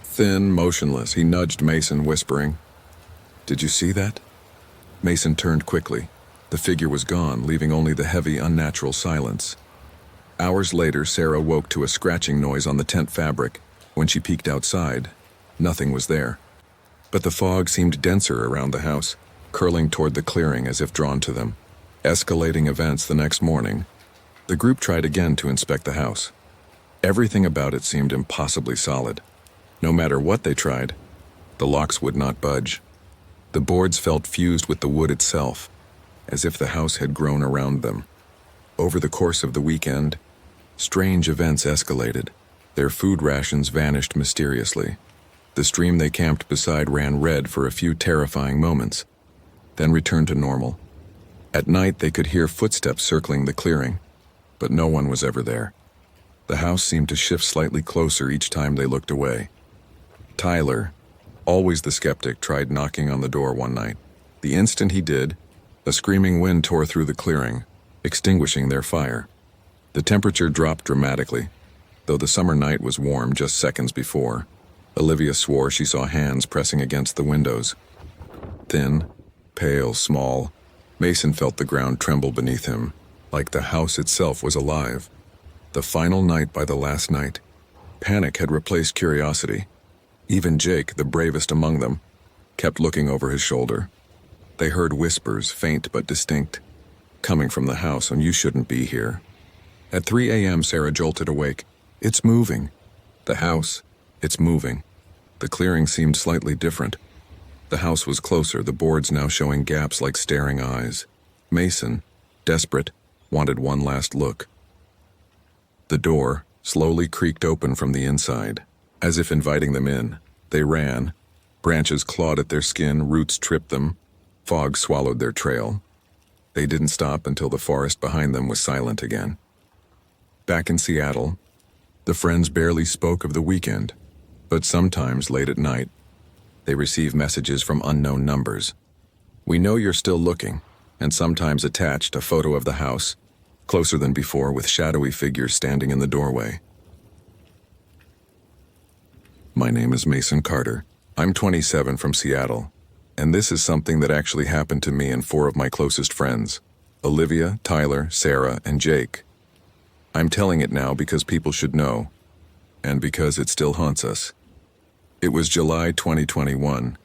S1: thin, motionless, he nudged Mason, whispering, "Did you see that?" Mason turned quickly. The figure was gone, leaving only the heavy, unnatural silence. Hours later, Sarah woke to a scratching noise on the tent fabric. When she peeked outside, nothing was there. But the fog seemed denser around the house, curling toward the clearing as if drawn to them. Escalating events the next morning, the group tried again to inspect the house. Everything about it seemed impossibly solid. No matter what they tried, the locks would not budge. The boards felt fused with the wood itself, as if the house had grown around them. Over the course of the weekend, strange events escalated. Their food rations vanished mysteriously. The stream they camped beside ran red for a few terrifying moments, then returned to normal. At night, they could hear footsteps circling the clearing, but no one was ever there. The house seemed to shift slightly closer each time they looked away. Tyler, always the skeptic, tried knocking on the door one night. The instant he did, a screaming wind tore through the clearing, extinguishing their fire. The temperature dropped dramatically, though the summer night was warm just seconds before. Olivia swore she saw hands pressing against the windows. Thin, pale, small, Mason felt the ground tremble beneath him, like the house itself was alive. The final night by the last night, panic had replaced curiosity. Even Jake, the bravest among them, kept looking over his shoulder. They heard whispers, faint but distinct, coming from the house, and "You shouldn't be here." At 3 a.m., Sarah jolted awake. "It's moving." The house, it's moving. The clearing seemed slightly different. The house was closer, the boards now showing gaps like staring eyes. Mason, desperate, wanted one last look. The door slowly creaked open from the inside, as if inviting them in. They ran. Branches clawed at their skin, roots tripped them. Fog swallowed their trail. They didn't stop until the forest behind them was silent again. Back in Seattle, the friends barely spoke of the weekend, but sometimes late at night, they received messages from unknown numbers. "We know you're still looking," and sometimes attached a photo of the house, closer than before, with shadowy figures standing in the doorway. My name is Mason Carter. I'm 27 from Seattle, and this is something that actually happened to me and 4 of my closest friends, Olivia, Tyler, Sarah, and Jake. I'm telling it now because people should know, and because it still haunts us. It was July 2021.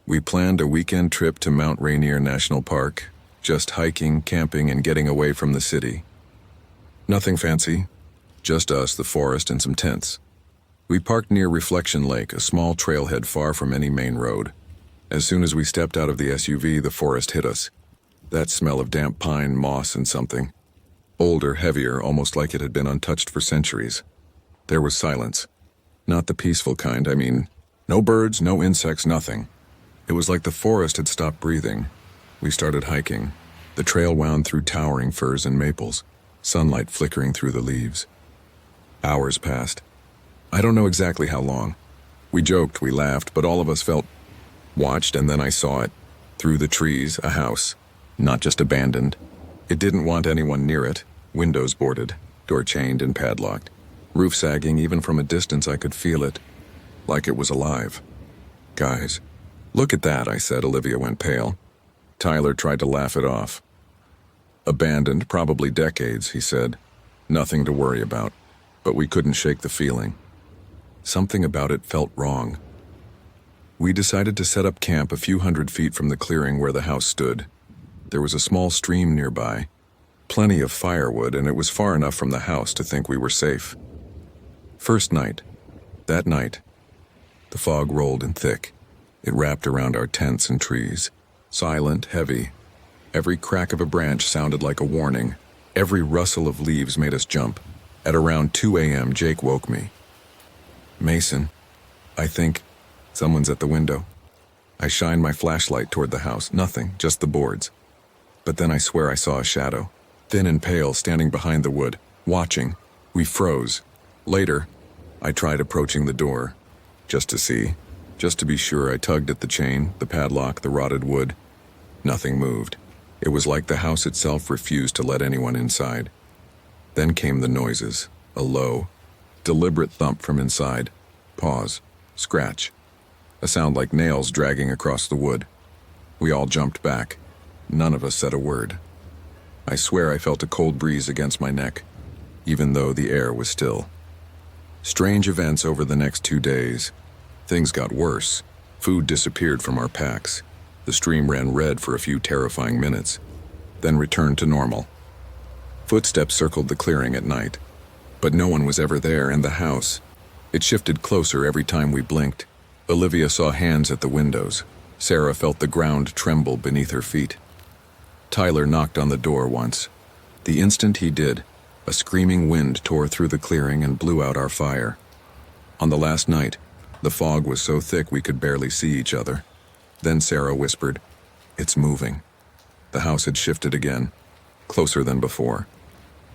S1: We planned a weekend trip to Mount Rainier National Park, just hiking, camping, and getting away from the city. Nothing fancy, just us, the forest, and some tents. We parked near Reflection Lake, a small trailhead far from any main road. As soon as we stepped out of the SUV, the forest hit us. That smell of damp pine, moss, and something. Older, heavier, almost like it had been untouched for centuries. There was silence. Not the peaceful kind, I mean, no birds, no insects, nothing. It was like the forest had stopped breathing. We started hiking. The trail wound through towering firs and maples, sunlight flickering through the leaves. Hours passed. I don't know exactly how long. We joked, we laughed, but all of us felt watched, and then I saw it. Through the trees, a house. Not just abandoned. It didn't want anyone near it. Windows boarded, door chained and padlocked. Roof sagging, even from a distance I could feel it. Like it was alive. Guys, look at that, I said. Olivia went pale. Tyler tried to laugh it off. Abandoned, probably decades, he said. Nothing to worry about. But we couldn't shake the feeling. Something about it felt wrong. We decided to set up camp a few hundred feet from the clearing where the house stood. There was a small stream nearby, plenty of firewood, and it was far enough from the house to think we were safe. First night. That night, the fog rolled in thick. It wrapped around our tents and trees. Silent, heavy. Every crack of a branch sounded like a warning. Every rustle of leaves made us jump. At around 2 a.m., Jake woke me. Mason, I think someone's at the window. I shined my flashlight toward the house. Nothing, just the boards. But then I swear I saw a shadow, thin and pale, standing behind the wood, watching. We froze. Later, I tried approaching the door, just to see. Just to be sure, I tugged at the chain, the padlock, the rotted wood. Nothing moved. It was like the house itself refused to let anyone inside. Then came the noises, a low, deliberate thump from inside. Pause. Scratch. A sound like nails dragging across the wood. We all jumped back. None of us said a word. I swear I felt a cold breeze against my neck, even though the air was still. Strange events over the next 2 days. Things got worse. Food disappeared from our packs. The stream ran red for a few terrifying minutes, then returned to normal. Footsteps circled the clearing at night, but no one was ever there in the house. It shifted closer every time we blinked. Olivia saw hands at the windows. Sarah felt the ground tremble beneath her feet. Tyler knocked on the door once. The instant he did, a screaming wind tore through the clearing and blew out our fire. On the last night, the fog was so thick we could barely see each other. Then Sarah whispered, "It's moving." The house had shifted again, closer than before.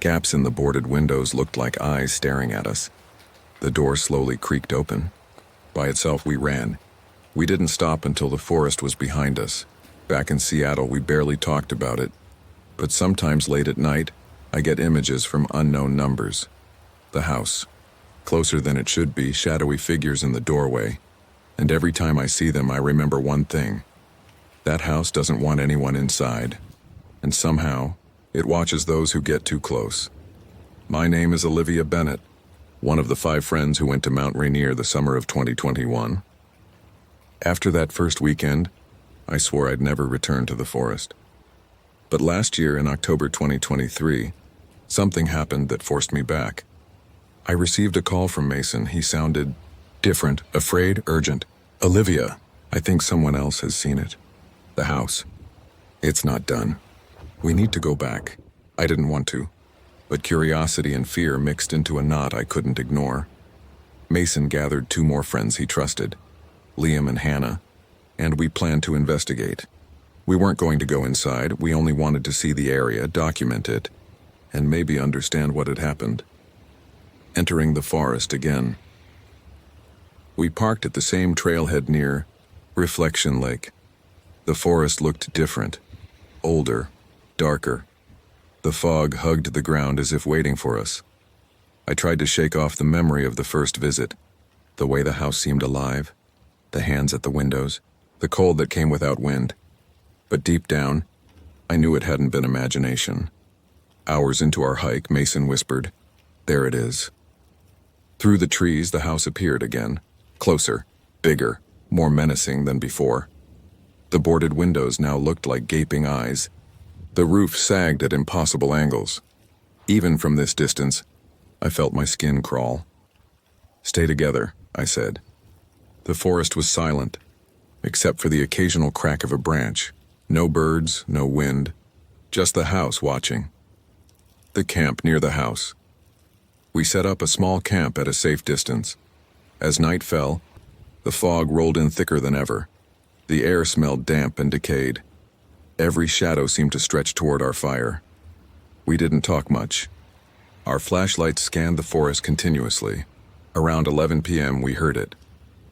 S1: Gaps in the boarded windows looked like eyes staring at us. The door slowly creaked open. By itself, we ran. We didn't stop until the forest was behind us. Back in Seattle, we barely talked about it. But sometimes late at night, I get images from unknown numbers. The house. Closer than it should be, shadowy figures in the doorway. And every time I see them, I remember one thing. That house doesn't want anyone inside. And somehow, it watches those who get too close. My name is Olivia Bennett, one of the 5 friends who went to Mount Rainier the summer of 2021. After that first weekend, I swore I'd never return to the forest. But last year, in October 2023, something happened that forced me back. I received a call from Mason. He sounded different, afraid, urgent. "Olivia, I think someone else has seen it. The house. It's not done. We need to go back." I didn't want to, but curiosity and fear mixed into a knot I couldn't ignore. Mason gathered 2 more friends he trusted, Liam and Hannah, and we planned to investigate. We weren't going to go inside. We only wanted to see the area, document it, and maybe understand what had happened. Entering the forest again. We parked at the same trailhead near Reflection Lake. The forest looked different, older, darker. The fog hugged the ground as if waiting for us. I tried to shake off the memory of the first visit, the way the house seemed alive, the hands at the windows, the cold that came without wind. But deep down, I knew it hadn't been imagination. Hours into our hike, Mason whispered, "There it is." Through the trees, the house appeared again, closer, bigger, more menacing than before. The boarded windows now looked like gaping eyes. The roof sagged at impossible angles. Even from this distance, I felt my skin crawl. "Stay together," I said. The forest was silent. except for the occasional crack of a branch. No birds, no wind, just the house watching. The camp near the house. We set up a small camp at a safe distance. As night fell, the fog rolled in thicker than ever. The air smelled damp and decayed. Every shadow seemed to stretch toward our fire. We didn't talk much. Our flashlights scanned the forest continuously. Around 11 p.m. we heard it.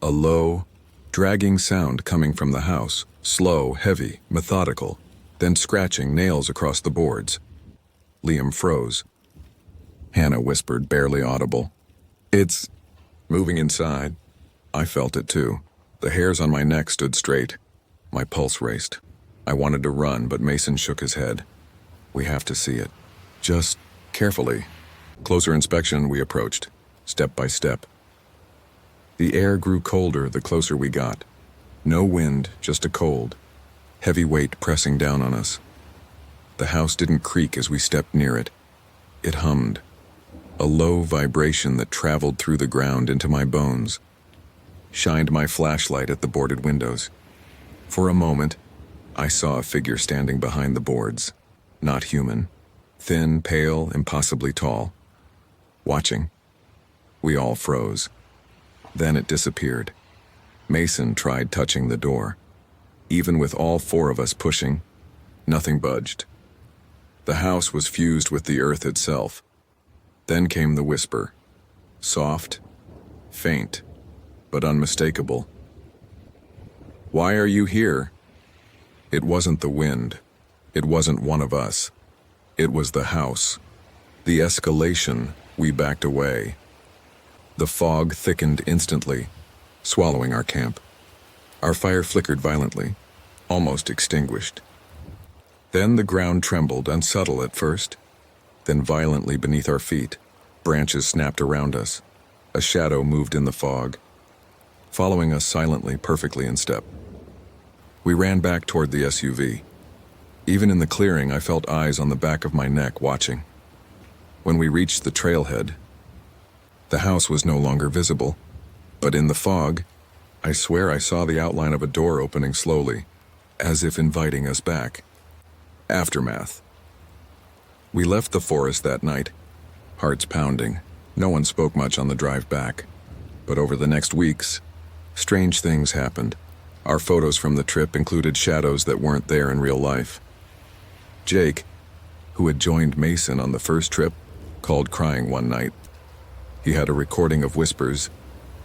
S1: A low, dragging sound coming from the house, slow, heavy, methodical, then scratching nails across the boards. Liam froze. Hannah whispered, barely audible, "It's moving inside." I felt it too. The hairs on my neck stood straight. My pulse raced. I wanted to run, but Mason shook his head. "We have to see it. Just carefully." Closer inspection, we approached, step by step. The air grew colder the closer we got. No wind, just a cold, heavy weight pressing down on us. The house didn't creak as we stepped near it. It hummed, a low vibration that traveled through the ground into my bones. Shined my flashlight at the boarded windows. For a moment, I saw a figure standing behind the boards. Not human. Thin, pale, impossibly tall. Watching. We all froze. Then it disappeared. Mason tried touching the door. Even with all four of us pushing, nothing budged. The house was fused with the earth itself. Then came the whisper. Soft, faint, but unmistakable. "Why are you here?" It wasn't the wind. It wasn't one of us. It was the house. The escalation, we backed away. The fog thickened instantly, swallowing our camp. Our fire flickered violently, almost extinguished. Then the ground trembled, unsubtle at first, then violently beneath our feet. Branches snapped around us. A shadow moved in the fog, following us silently, perfectly in step. We ran back toward the SUV. Even in the clearing, I felt eyes on the back of my neck watching. When we reached the trailhead, the house was no longer visible, but in the fog, I swear I saw the outline of a door opening slowly, as if inviting us back. Aftermath. We left the forest that night, hearts pounding. No one spoke much on the drive back. But over the next weeks, strange things happened. Our photos from the trip included shadows that weren't there in real life. Jake, who had joined Mason on the first trip, called crying one night. He had a recording of whispers,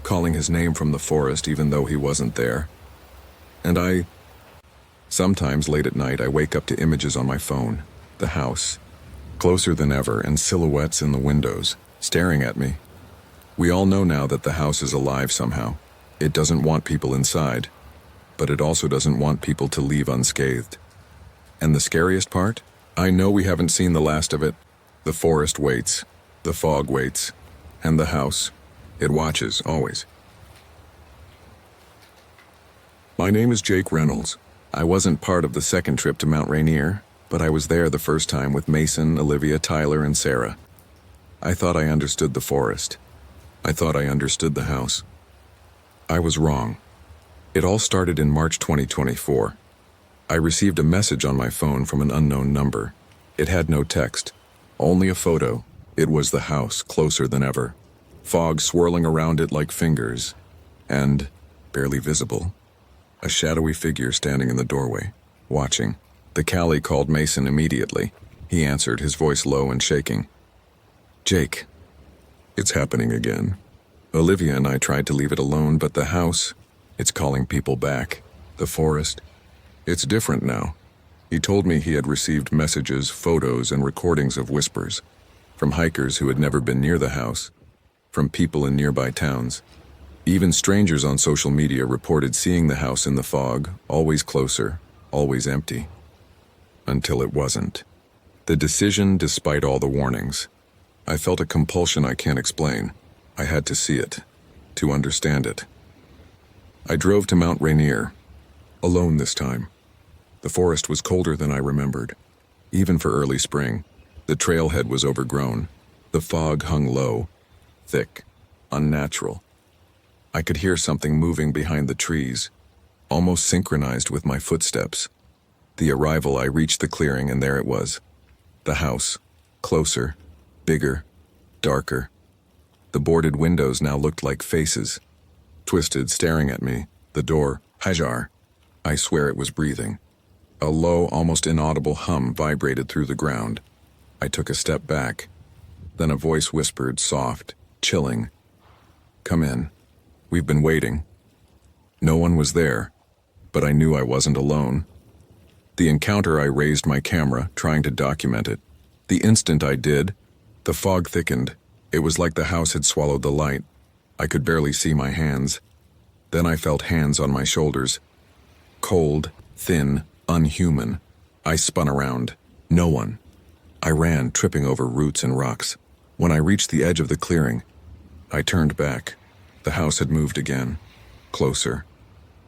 S1: calling his name from the forest even though he wasn't there. And sometimes late at night, I wake up to images on my phone. The house, closer than ever, and silhouettes in the windows, staring at me. We all know now that the house is alive somehow. It doesn't want people inside, but it also doesn't want people to leave unscathed. And the scariest part? I know we haven't seen the last of it. The forest waits, the fog waits, and the house, it watches, always. My name is Jake Reynolds. I wasn't part of the second trip to Mount Rainier, but I was there the first time with Mason, Olivia, Tyler, and Sarah. I thought I understood the forest. I thought I understood the house. I was wrong. It all started in March 2024. I received a message on my phone from an unknown number. It had no text, only a photo. It was the house, closer than ever. Fog swirling around it like fingers. And, barely visible, a shadowy figure standing in the doorway, watching. The Callie called Mason immediately. He answered, his voice low and shaking. "Jake, it's happening again. Olivia and I tried to leave it alone, but the house, it's calling people back. The forest, it's different now." He told me he had received messages, photos, and recordings of whispers, from hikers who had never been near the house, from people in nearby towns. Even strangers on social media reported seeing the house in the fog, always closer, always empty. Until it wasn't. The decision, despite all the warnings. I felt a compulsion I can't explain. I had to see it, to understand it. I drove to Mount Rainier, alone this time. The forest was colder than I remembered, even for early spring. The trailhead was overgrown. The fog hung low, thick, unnatural. I could hear something moving behind the trees, almost synchronized with my footsteps. The arrival, I reached the clearing, and there it was. The house. Closer, bigger, darker. The boarded windows now looked like faces, twisted, staring at me. The door, Hajar. I swear it was breathing. A low, almost inaudible hum vibrated through the ground. I took a step back. Then a voice whispered, soft, chilling. "Come in. We've been waiting." No one was there, but I knew I wasn't alone. The encounter, I raised my camera, trying to document it. The instant I did, the fog thickened. It was like the house had swallowed the light. I could barely see my hands. Then I felt hands on my shoulders. Cold, thin, unhuman. I spun around. No one. I ran, tripping over roots and rocks. When I reached the edge of the clearing, I turned back. The house had moved again. Closer.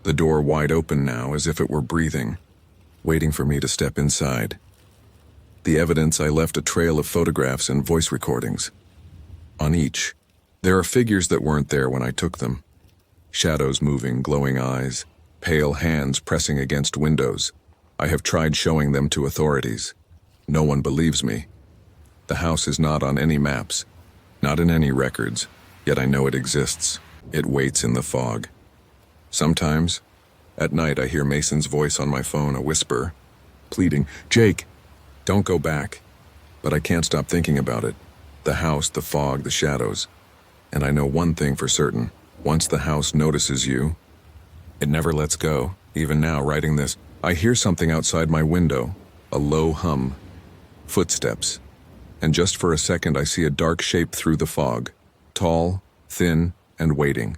S1: The door wide open now, as if it were breathing, waiting for me to step inside. The evidence, I left a trail of photographs and voice recordings. On each, there are figures that weren't there when I took them. Shadows moving, glowing eyes, pale hands pressing against windows. I have tried showing them to authorities. No one believes me. The house is not on any maps, not in any records, yet I know it exists. It waits in the fog. Sometimes, at night, I hear Mason's voice on my phone, a whisper, pleading, "Jake, don't go back." But I can't stop thinking about it. The house, the fog, the shadows. And I know one thing for certain. Once the house notices you, it never lets go. Even now, writing this, I hear something outside my window, a low hum, footsteps. And just for a second, I see a dark shape through the fog, tall, thin, and waiting.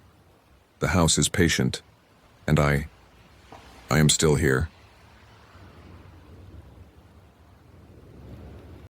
S1: The house is patient, and I am still here.